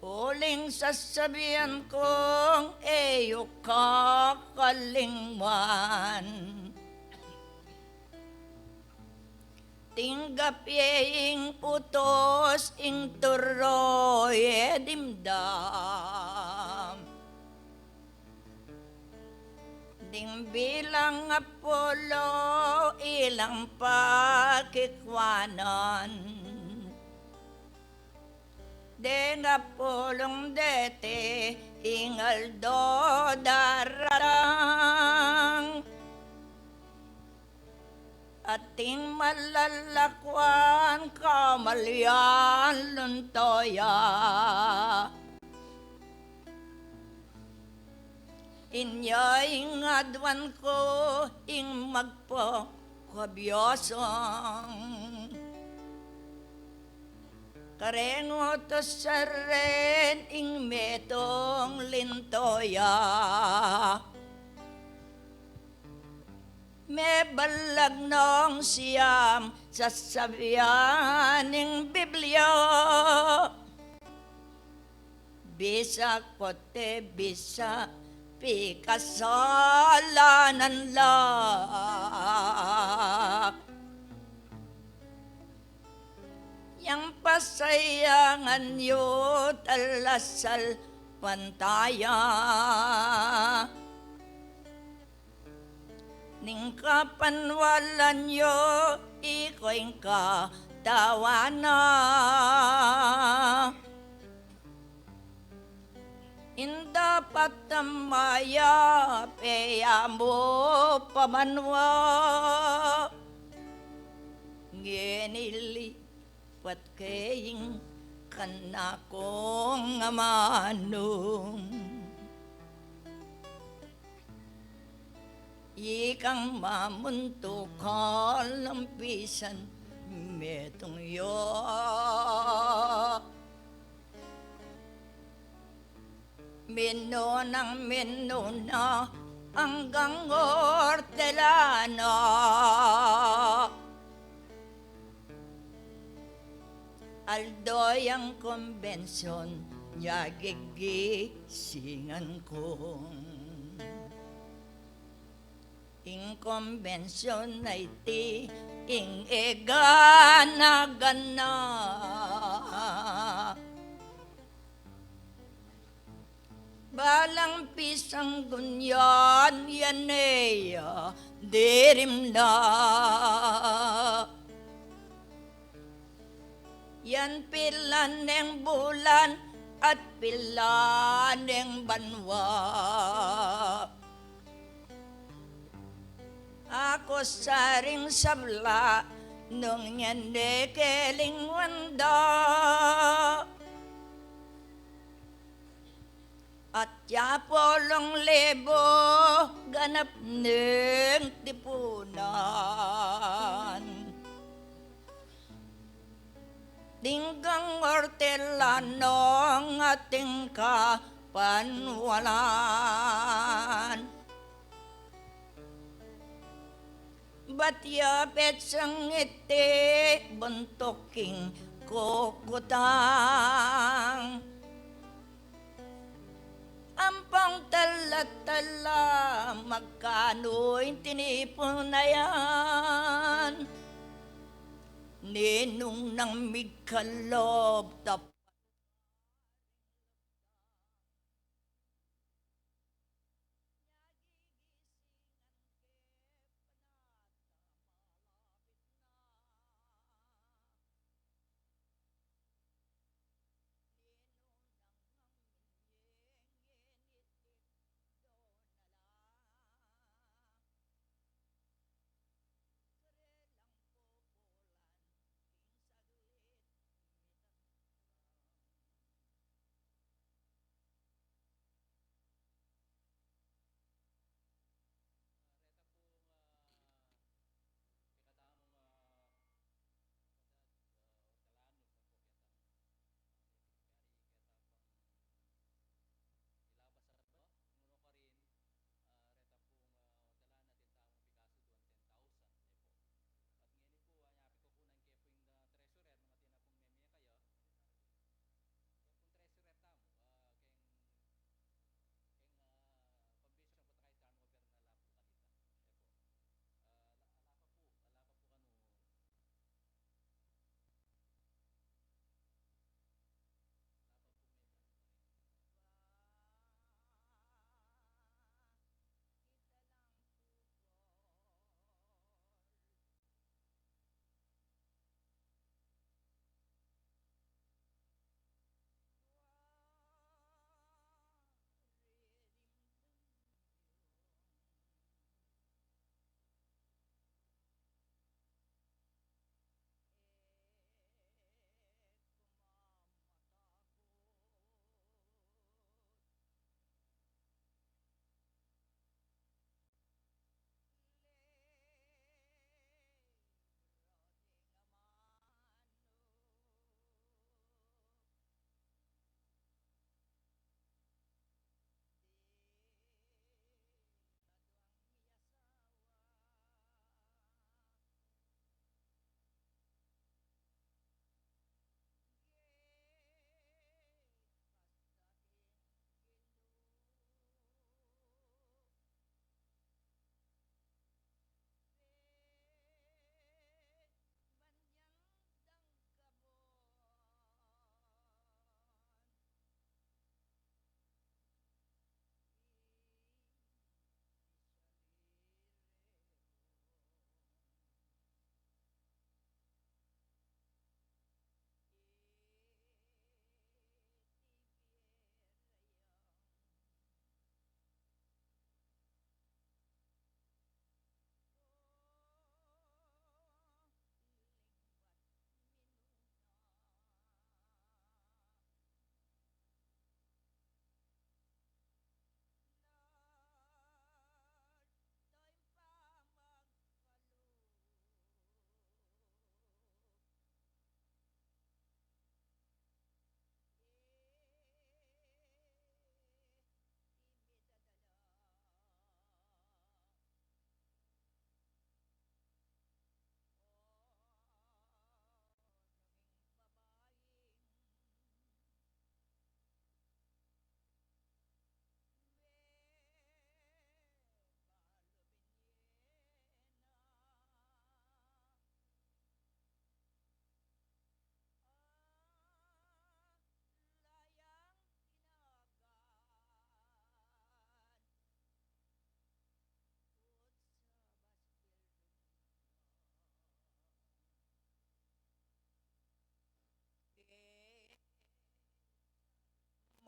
S6: uling sasabihan kong eyo kakalingman tinggap yeing utos ing turoy edimdam ding bilang Apollo ilang pakikwanan ding Apolong dete ing Aldo dararang ating malalakwan kamalyan luntoya. Inyay ngadwan ko ing magpo kabyosong karengo to sa ren ing metong lintoya. Me balag nong siyam sasabihan ng Biblia. Bisa kote bisa pikasalanan lang. Yang pasayangan yu talasal pantaya. Ning kapanwalan yo iko'y katawana. Inda patamaya peya mo pamanwa. Ngenili pat kaying kanakong amanong. Ikang mamunto kalampisan metong yo. Mino ng mino na hanggang Hortelano. Aldoy ang konbensyon niya gigisingan kong. Ing konbensyon ay ti ing egana-gana. Balang pisang gunyan yaneya dirim na. Yan pilan ng bulan at pilan ng banwa. Ako saring sabla nung yan dekeling wanda. At yapolong lebo ganap ng tipunan. Dinggang Hortelano ang ating kapanwalan. Batyapet sang iti buntoking kukutang. Ampang tala-tala magkano'y tinipon na yan. Ninong ng migkalob tap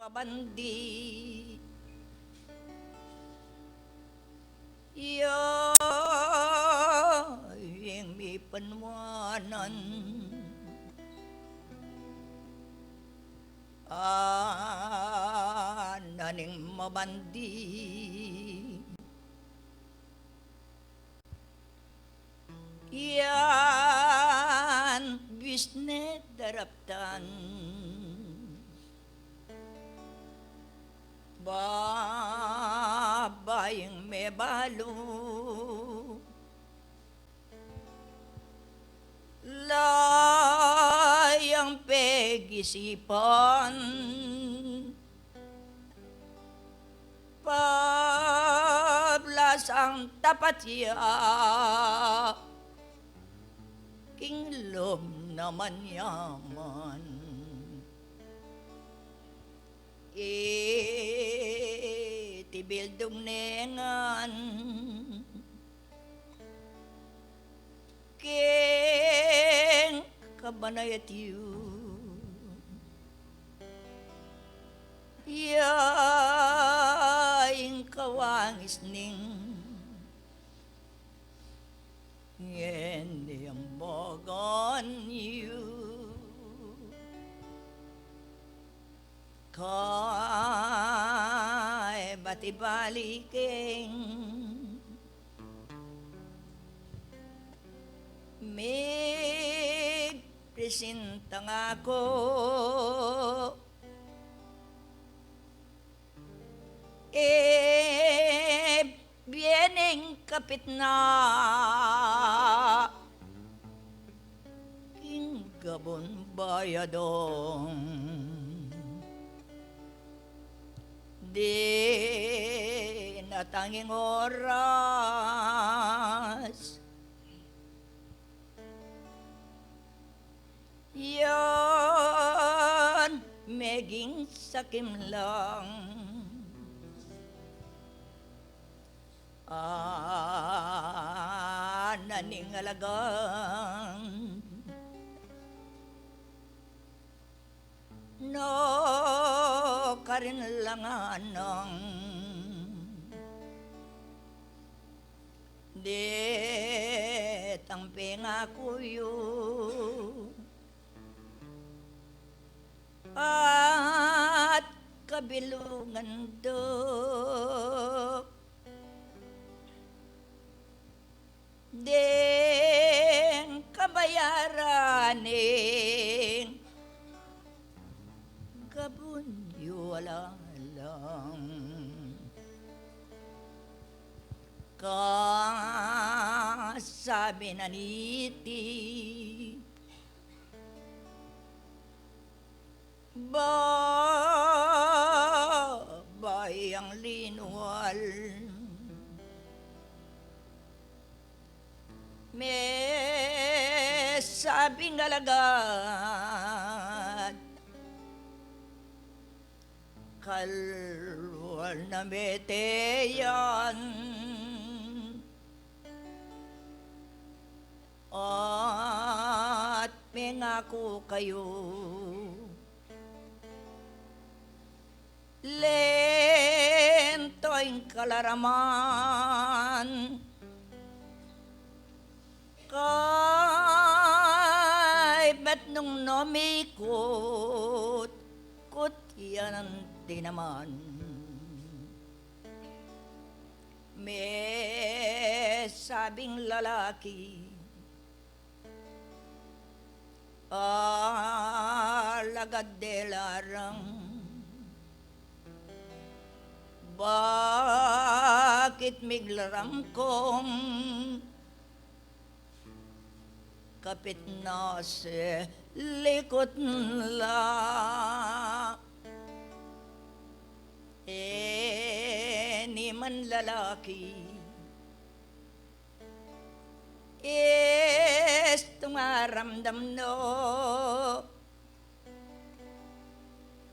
S6: pabandi. Yang may panwanan naning mabandi. Yan bisne daraptan babayang may balo layang pag-isipan pablas ang tapat ya kinglom naman yaman tibildong nengan king kabanayat yu yaing kawangis ning and the ambog on you kay batibaliking may presenta nga ako bieneng kapit na king gabon bayadong di natanging oras yan meging sakim lang naning alagang no karinlanganang di tamping ako at kabilungan do deng kabayaraning gabunyo wala lang kasabi na niti babayang linual may sabing alagad kalwal na meteyan at pingako kayo lento'y kalaraman kay bet nung nomikot kot yan ang tinaman may sabing lalaki alagad de larang bakit miglaram kong kapit na sa likot la ni man lalaki tumaramdam no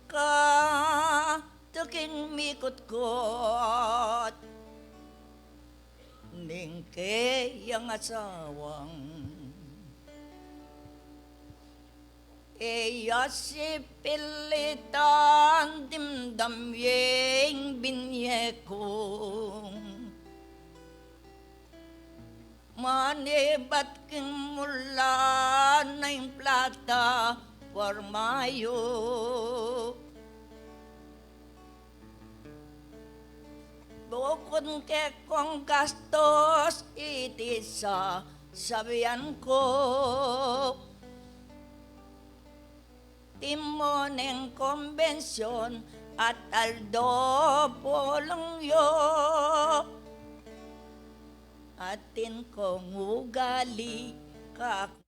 S6: ka tuking mikot-kot ning kayang asawang Eya si pilitan dimdam yeng binyekong manibat king mula na yung plata formayo bukod ke kong gastos iti sa sabihan ko timoneng konbensyon at aldo polongyo atin kong ugali kak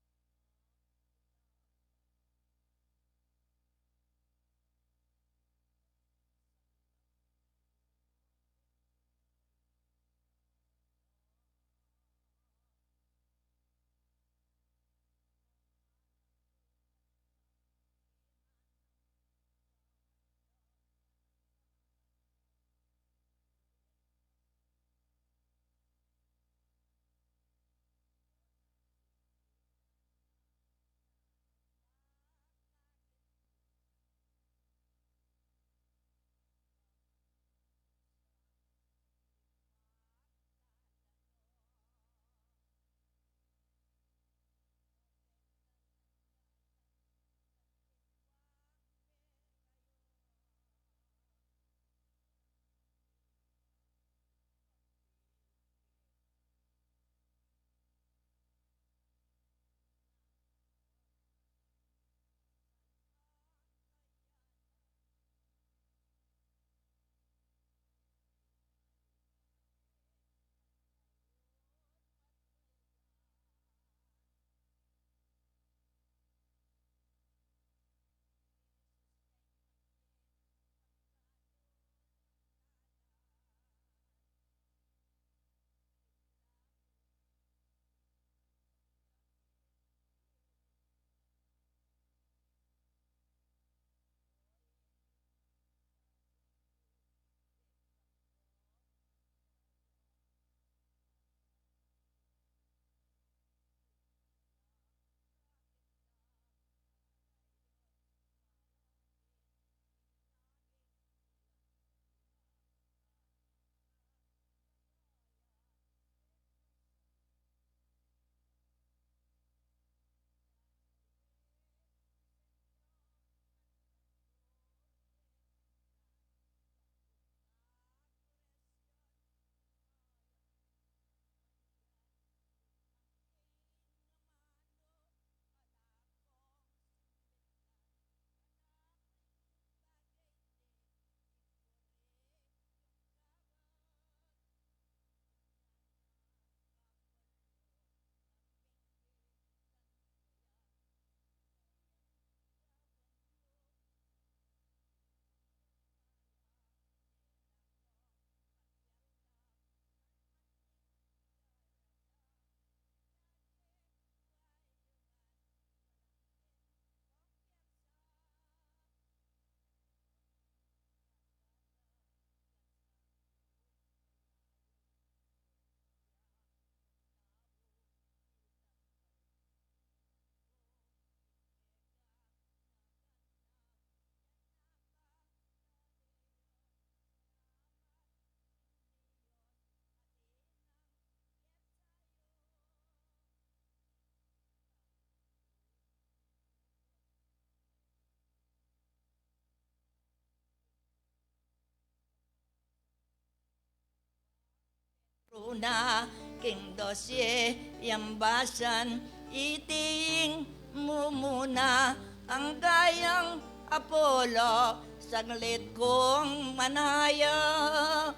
S6: Runa king dosye yambasan iting mumuna ang gayang Apollo saglit kong manaya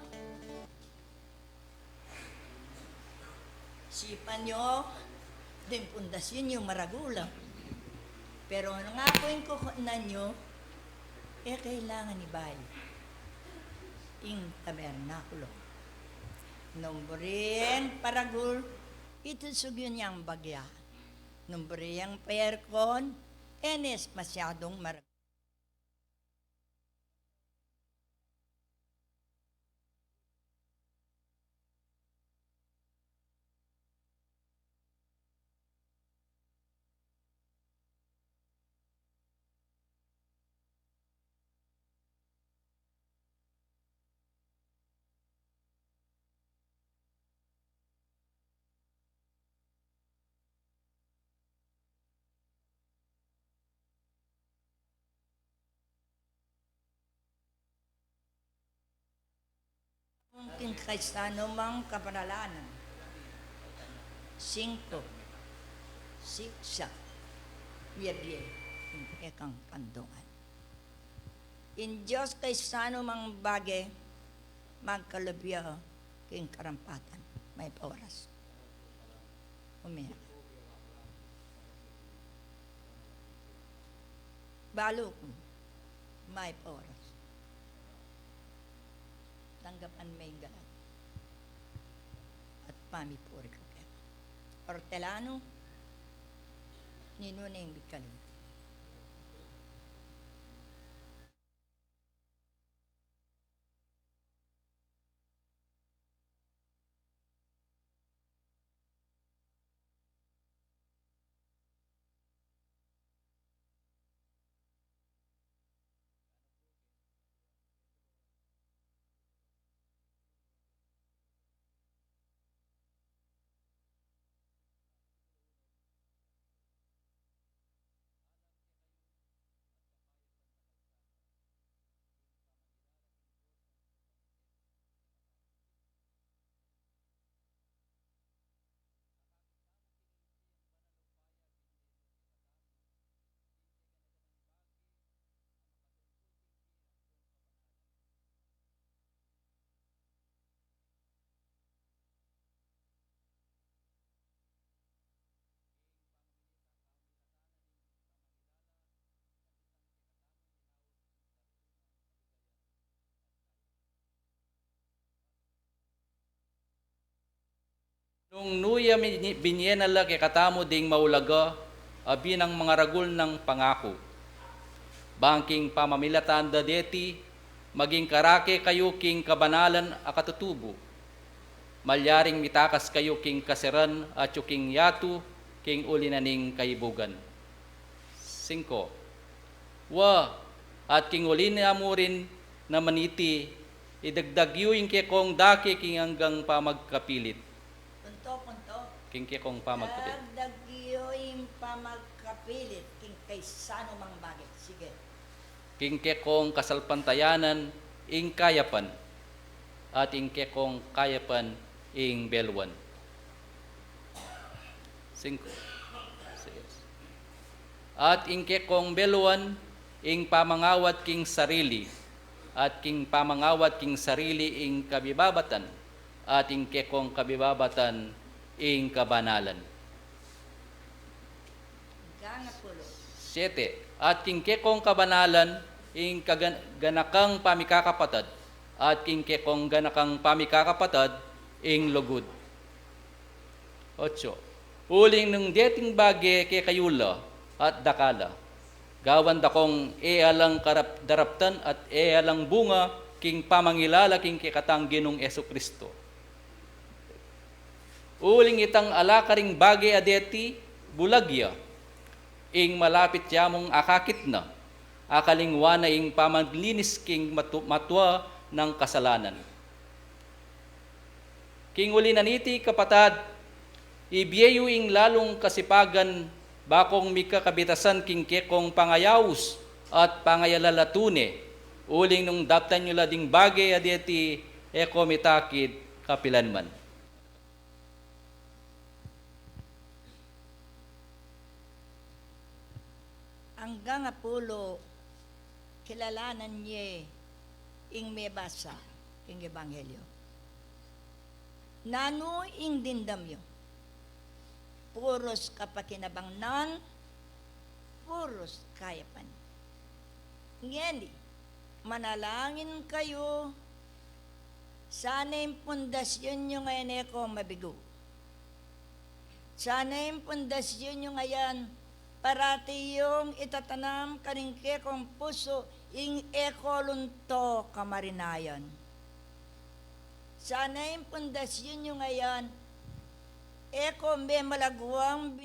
S6: sipan nyo din pundasyon yung maragulang pero nga po yung kukunan nyo kailangan ibay ing tabernakulo nombreng paragul ito sugyon niyang bagya nombreng perkon enes masyadong marag king kaysano mang kapanalaan. 5, 6, biyabye, ekang pandungan. In Diyos kaysano mang bagay, magkalabya king karampatan. May oras. Umiyak. Balo ko, may oras. Tanggapan may galat. At pamipuri ko kaya. Hortelano, ninuneng bikalim.
S7: Nung nuya binyenala kay katamo ding maulaga, abi ng mga ragul ng pangako. Bangking pamamilatan da deti, maging karake kayo king kabanalan akatutubo. Malyaring mitakas kayo king kasiran at king yatu, king ulinaning kaibugan. 5. At king ulina mo rin na maniti, idagdagyo yung kekong daki king hanggang pamagkapilit.
S6: Punto.
S7: King kekong pamagkapilit.
S6: Dagdagyo yung pamagkapilit king kaysano mang bagay. Sige.
S7: King kekong kasalpantayanan ing kayapan at ing kekong kayapan ing belwan. 5. At ing kekong belwan ing pamangawat king sarili at king pamangawat king sarili ing kabibabatan at ing kekong kabibabatan ing kabanalan.
S6: Ganga pulo.
S7: 7. At king kekong kabanalan ing ganakang pamikakapatad at king kekong ganakang pamikakapatad ing lugod. 8. Uling nung deting bage ke kayula at dakala. Gawan dakong alang daraptan at alang bunga king pamangilala king kikatang Ginong Esukristo. Uling itang alakaring bage adeti bulagya ing malapit yamong akakit na akalingwa na ing pamaglinis king matwa ng kasalanan. King uli naniti kapatad, ibiyeyo ing lalong kasipagan bakong mikakabitasan king kekong pangayawus at pangayalalatune, uling nung daptan nyo lading bagay adeti eko mitakid kapilanman.
S6: Hanggang apulo, kilalanan niya ing may basa, ing ebanghelyo. Nano ing dindamyo, puros kapakinabangnan, puros kayapan. Ngeni, manalangin kayo, sana yung pundasyon nyo ngayon eko mabigo. Sana yung pundasyon nyo ngayon, parati yung itatanam kaningke kong puso ing ekolunto kamarinayan. Sana yung pundasyon nyo ngayon, eko may malagwang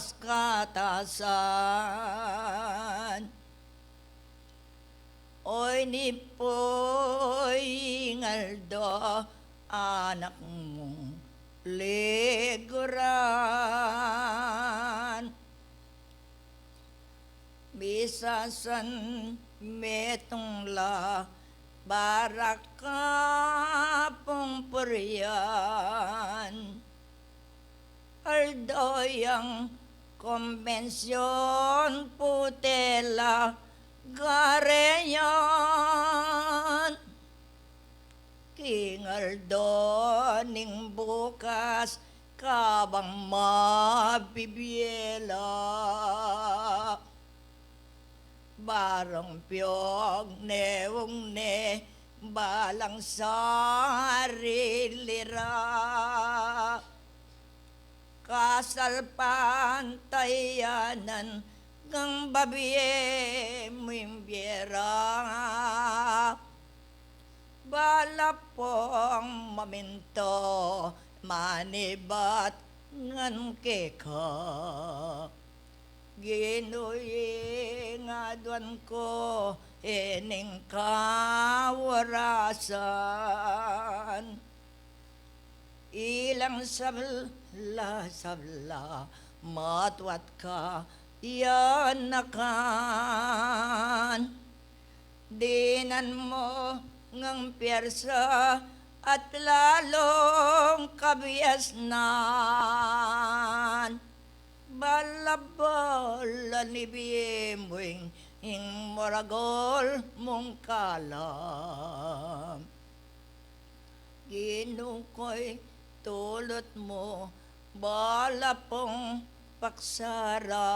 S6: kas katasan. Oy ni po'y ngaldo anak mo liguran. Bisasan metong la barakapong purian. Aldoyang konbensyon putela gareyan. Kingaldo ning bukas kabang mabibiela. Barang piyog newong ne balang sarilira. Kasal pantayanan ng babiye mimbiera. Balapong maminto manibat ngan keka. Ginuyi nga duan ko ening kawarasan. Ilang sabla matwat ka yanakan. Dinan mo ngang pyersa at lalong kabiasnan. Balabala ni biyemwing ing moragol mong kalam. Ginukoy tulot mo balapong paksara.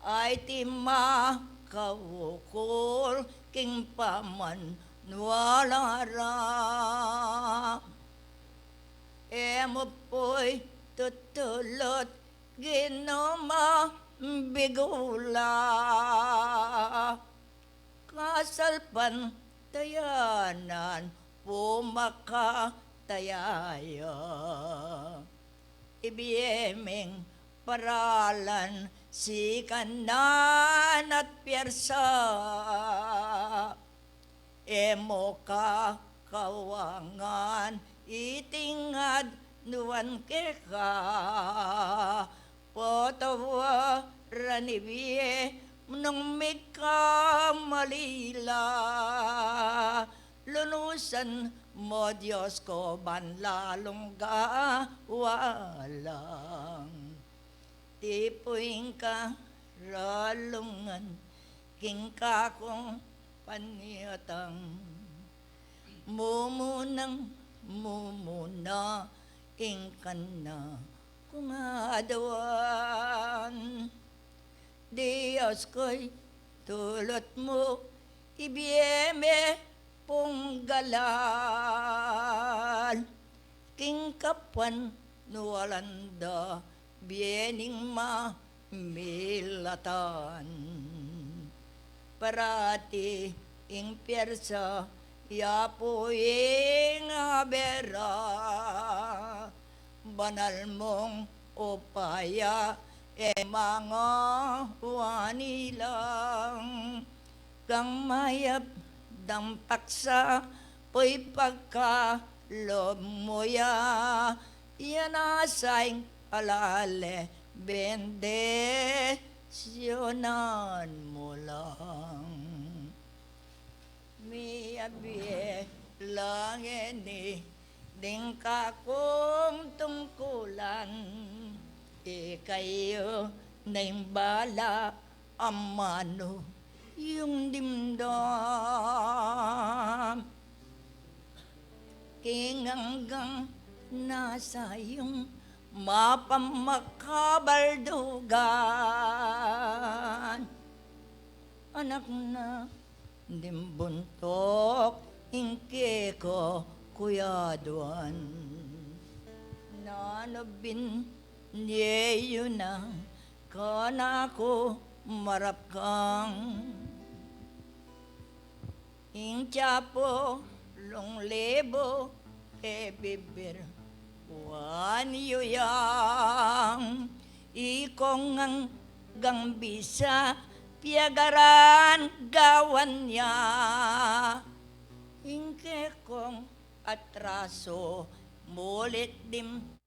S6: Ay tima kawukol king paman nualara. Emo po'y tutulot ginoma bigula. Kasalpan tayanan pumakatayaya. Ibiyeming paralan si kanan at pyersa. Emo ka kawangan itingad nuan keka. Potawa ranibiye nung mika malila. Lunusan mo Diyos ko banlalong gawalang. Tipuing ka ralungan king kakong paniyatang. Mumunang mumuna king kana kumadawan. Diyos ko'y tulot mo ibiyeme punggalan. King kapan nuwalanda biening mamilatan. Parati ing pyersa yapo ing abera. Banal mong upaya mga wanilang. Kang mayap dampaksa po'y pagkalob mo ya. Yan asay alale bendesyonan mo lang. Miyabiye lang eni ding kakong tungkulan. Ikayo na yung bala amano yung dimdam. Kinganggang nasa yung mapamakabaldugan. Anak na dimbuntok ingke ko kuyaduan. Nanabin niyo na kanako marap kang. Ing tiyapo long lebo e bibir Wan yuyang ikong ang gambisa piagaran gawan niya. Ingke kong atraso mulit dim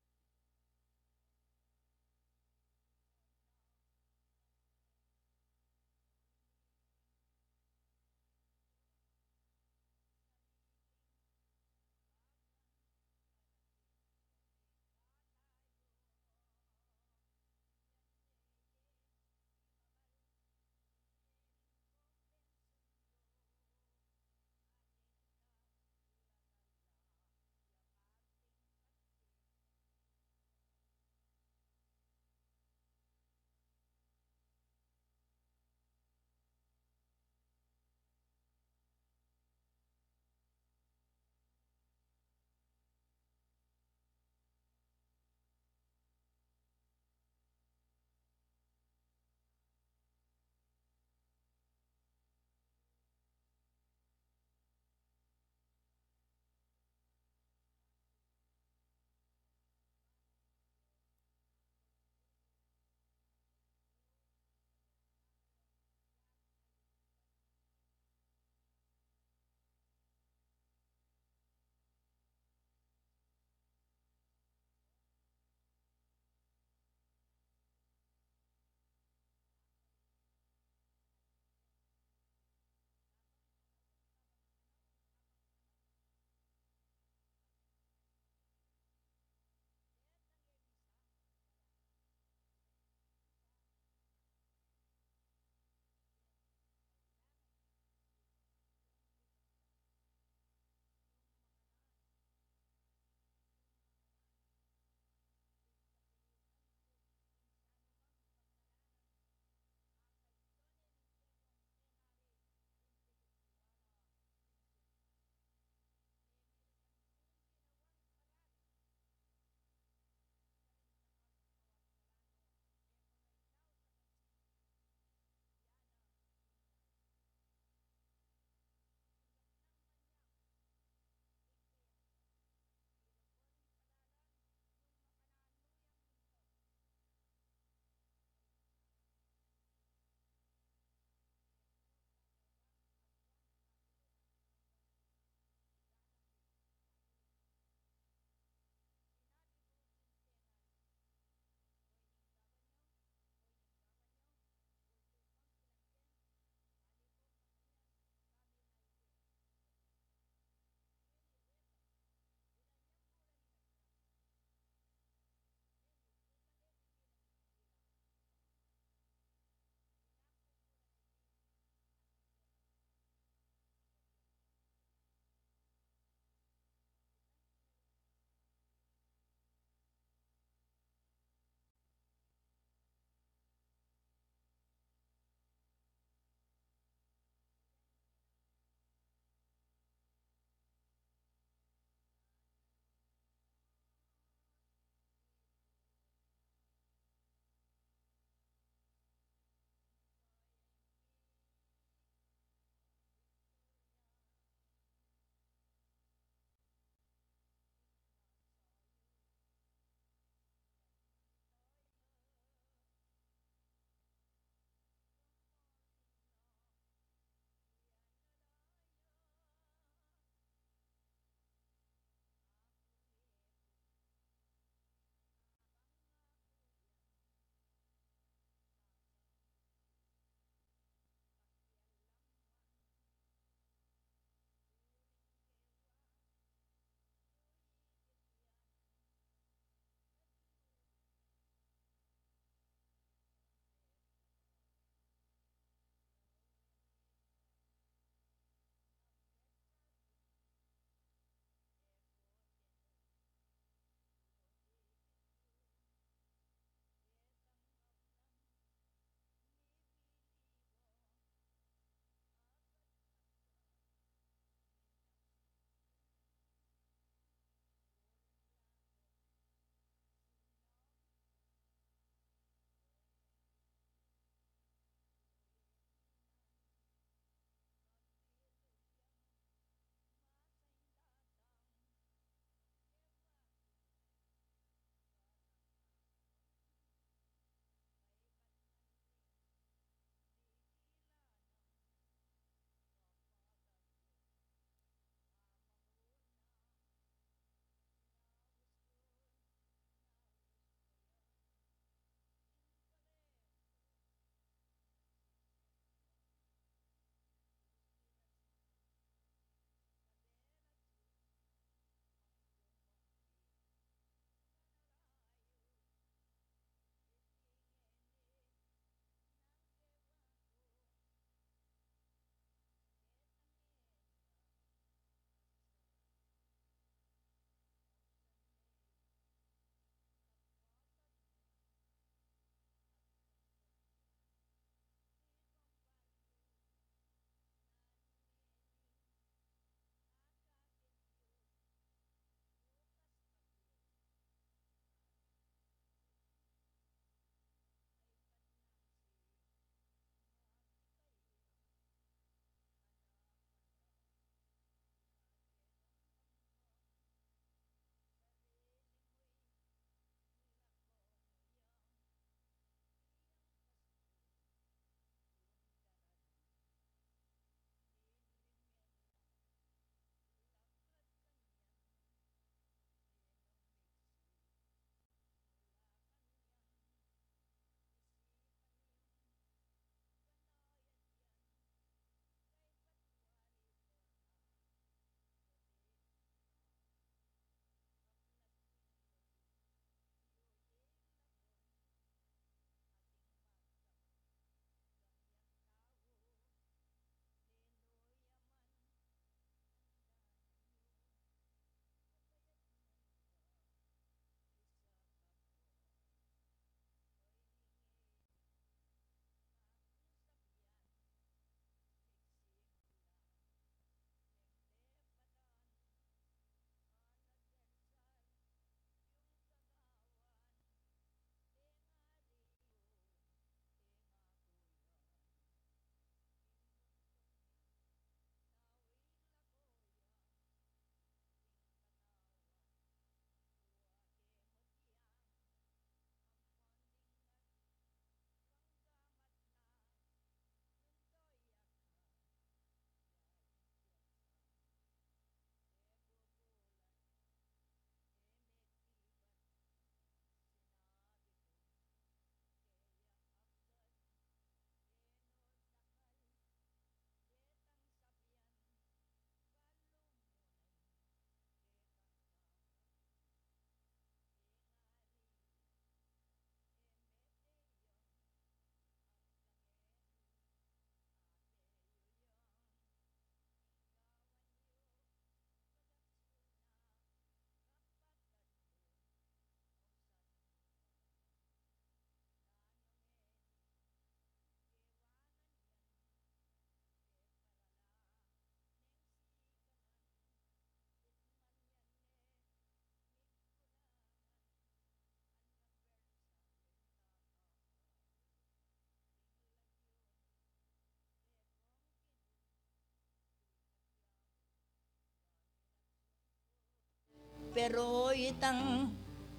S6: pero itang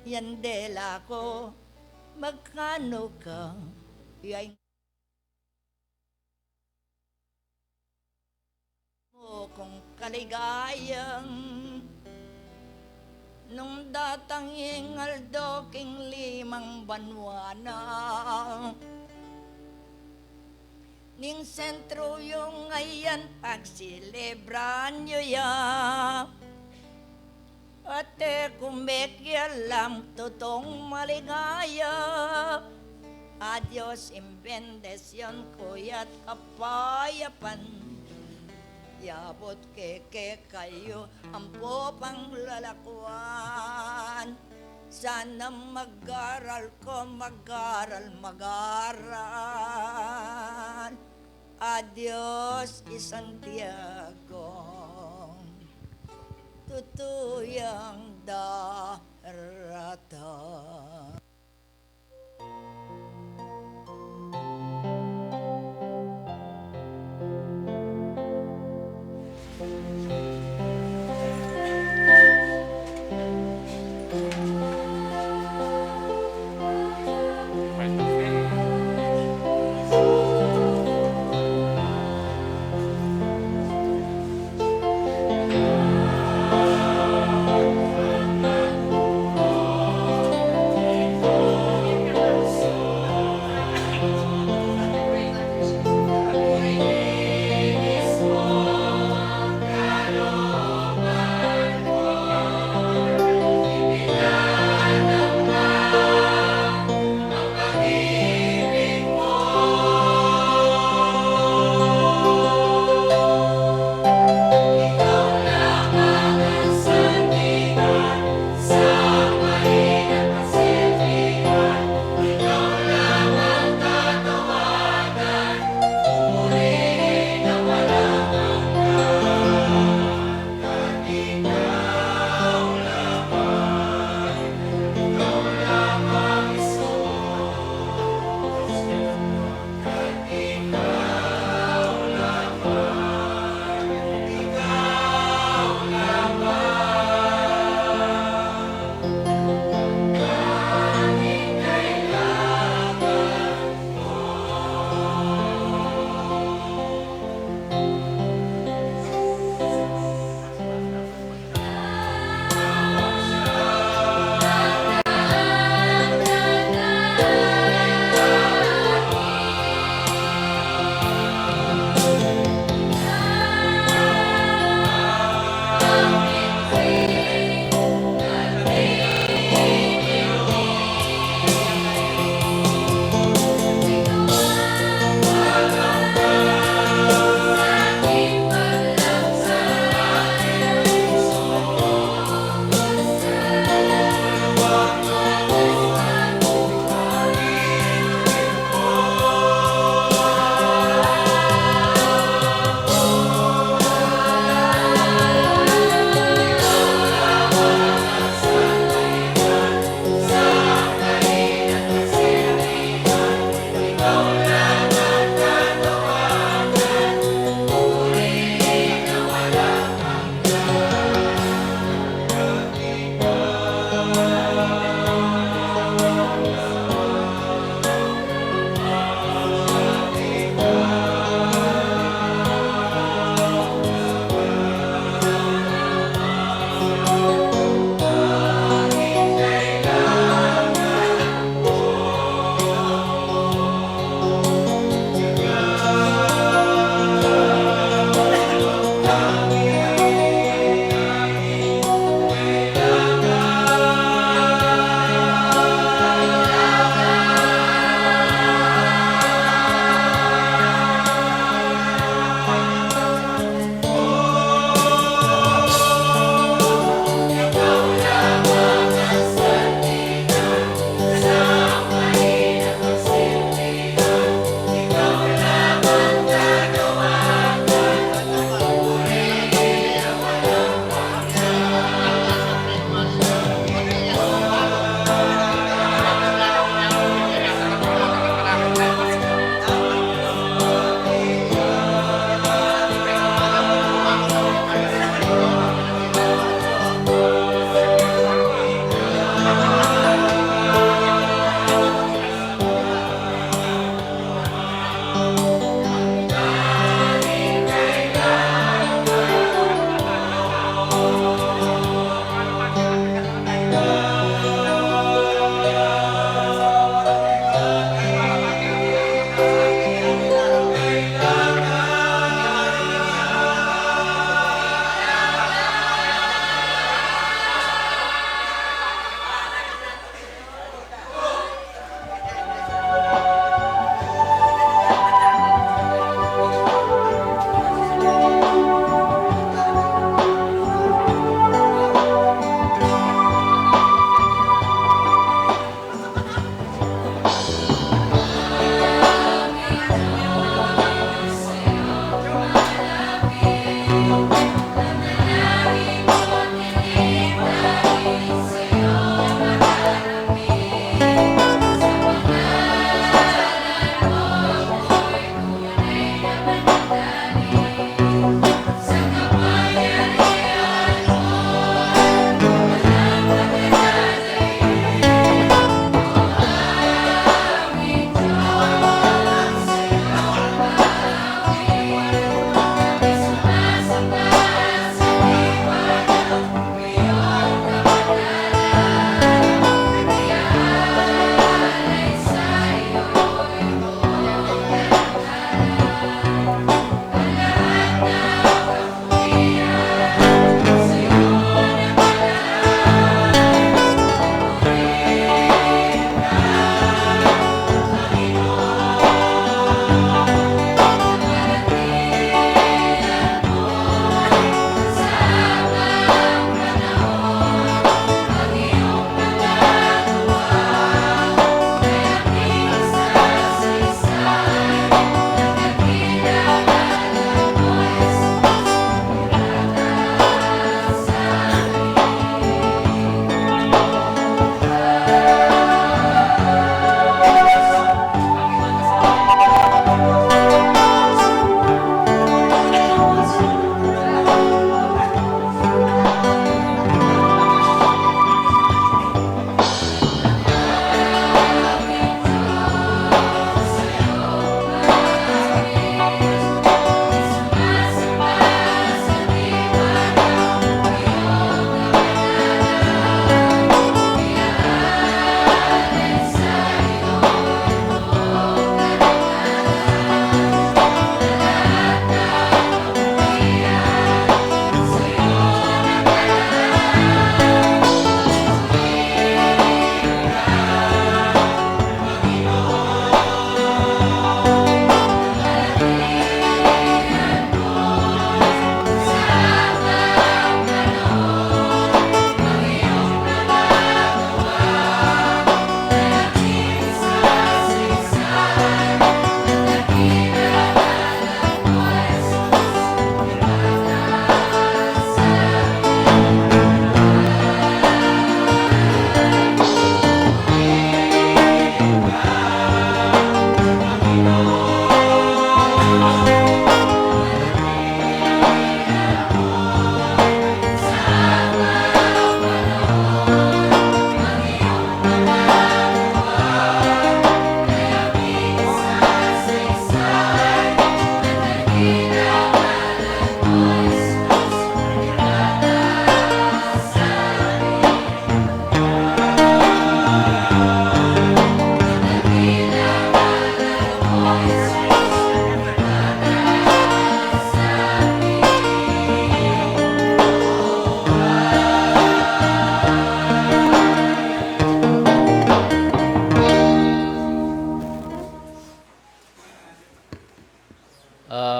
S6: yandela ko, magkano ka? Yay mo kung kaligayang nung datang hingaldo king 5 banwana ning sentro yung ngayon pagsilebran nyo ya ate kumekyalam totong maligaya adios in bendesyon kuya't kapayapan yabot keke kayo ang popang lalakwan sana mag-aral ko mag-aral adios isang Santiago tutuyang darata.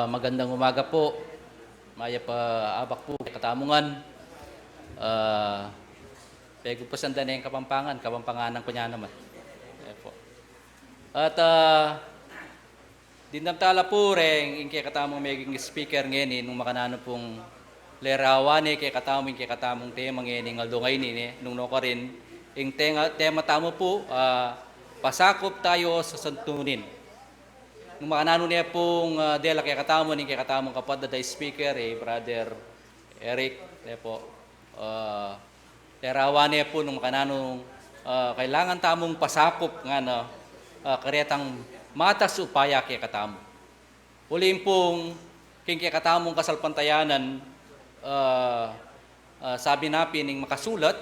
S7: Magandang umaga po. Maya pa abak po katamungan. Pego po sanda na yung kapampanganan ko niya naman. Po. At dinamtala po rin yung kaya katamong maging speaker ngayon nung makanano pong lerawane kaya katamong tema ngayon ng aldungay ni nung no ka rin. Yung tema tamo po, pasakop tayo sa santunin. Nung makanano niya pong dela kaya katamong kapatid na speaker, Brother Eric, po, lerawan niya po nung makananong kailangan tamong pasakop nga na karetang matas upaya kaya katamo. Uling pong kaya katamong kasalpantayanan, sabi napin ng makasulat,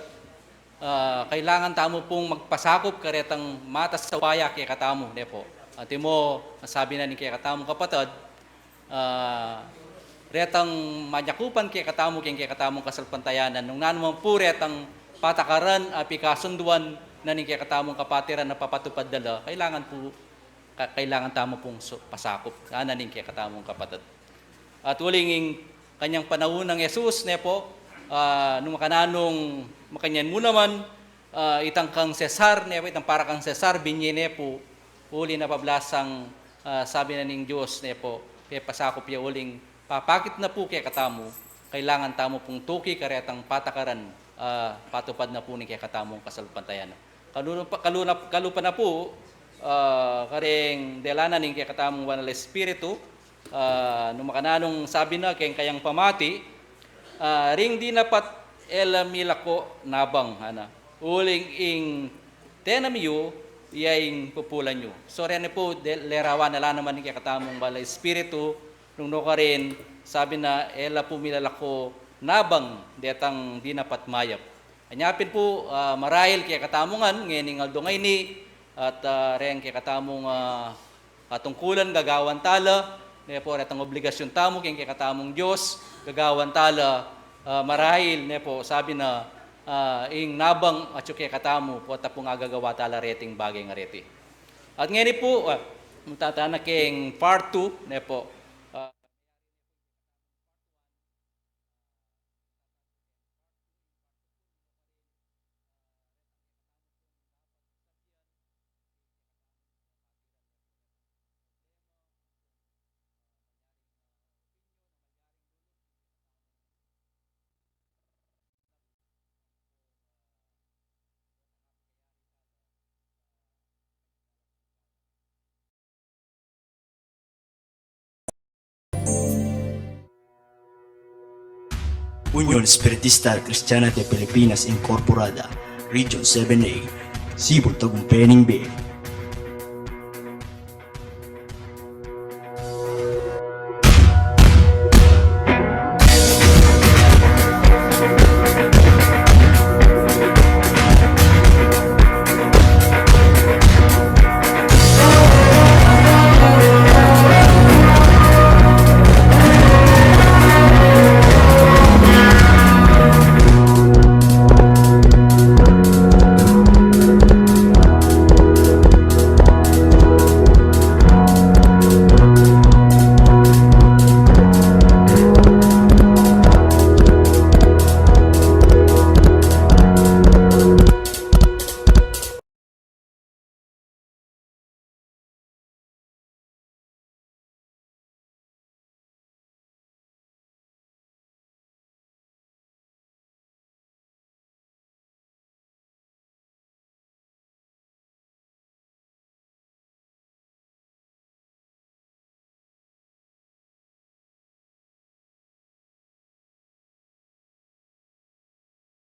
S7: kailangan tamo pong magpasakop karetang matas sa upaya kaya katamo. Po. At mo, sabi na ni kaya katamong kapatid, retang madyakupan kaya katamong kasalpantayanan, nung nanuman po retang patakaran api kasunduan na ni kaya katamong kapatiran na papatupad dala, kailangan tamo pong pasakop. Sana ni kaya katamong kapatid. At uling kanyang panahon ng Jesus, po, nung makananong makanyan mo naman, itang kang Cesar, itang para kang Cesar, binyene po, uli na pablasang sabi na ning Diyos, po, kaya pasakop ya uling, papakit na po kaya katamo, kailangan tamo pong tuki karetang patakaran, patupad na po ni kaya katamong kasalpantayan. Kalupa na po, kareng delana ning kaya katamong banal espiritu, nung makananong sabi na kayang pamati, ring di napat elamilako nabang, uling ing tenamiyo, iyaing pupulan nyo. So rin po, lerawan nala naman ni katamong bala espiritu, nung no ka rin, sabi na, ela po milalako nabang, detang di napat mayap. Anyapin po, marahil kaya katamongan, ngayon aldungay ni, at rin kaya katamong katungkulan, gagawan tala, po, retang obligasyon tamo, kaya katamong Diyos, gagawan tala, marahil, po, sabi na, ing nabang at yung katamo po at pong agagawa tala rating bagay nga reti. At ngayon po, tatana king part 2, po,
S1: Unión Espiritista Cristiana de Pilipinas Incorporada, Region 7A, Sibol Tagumpay B,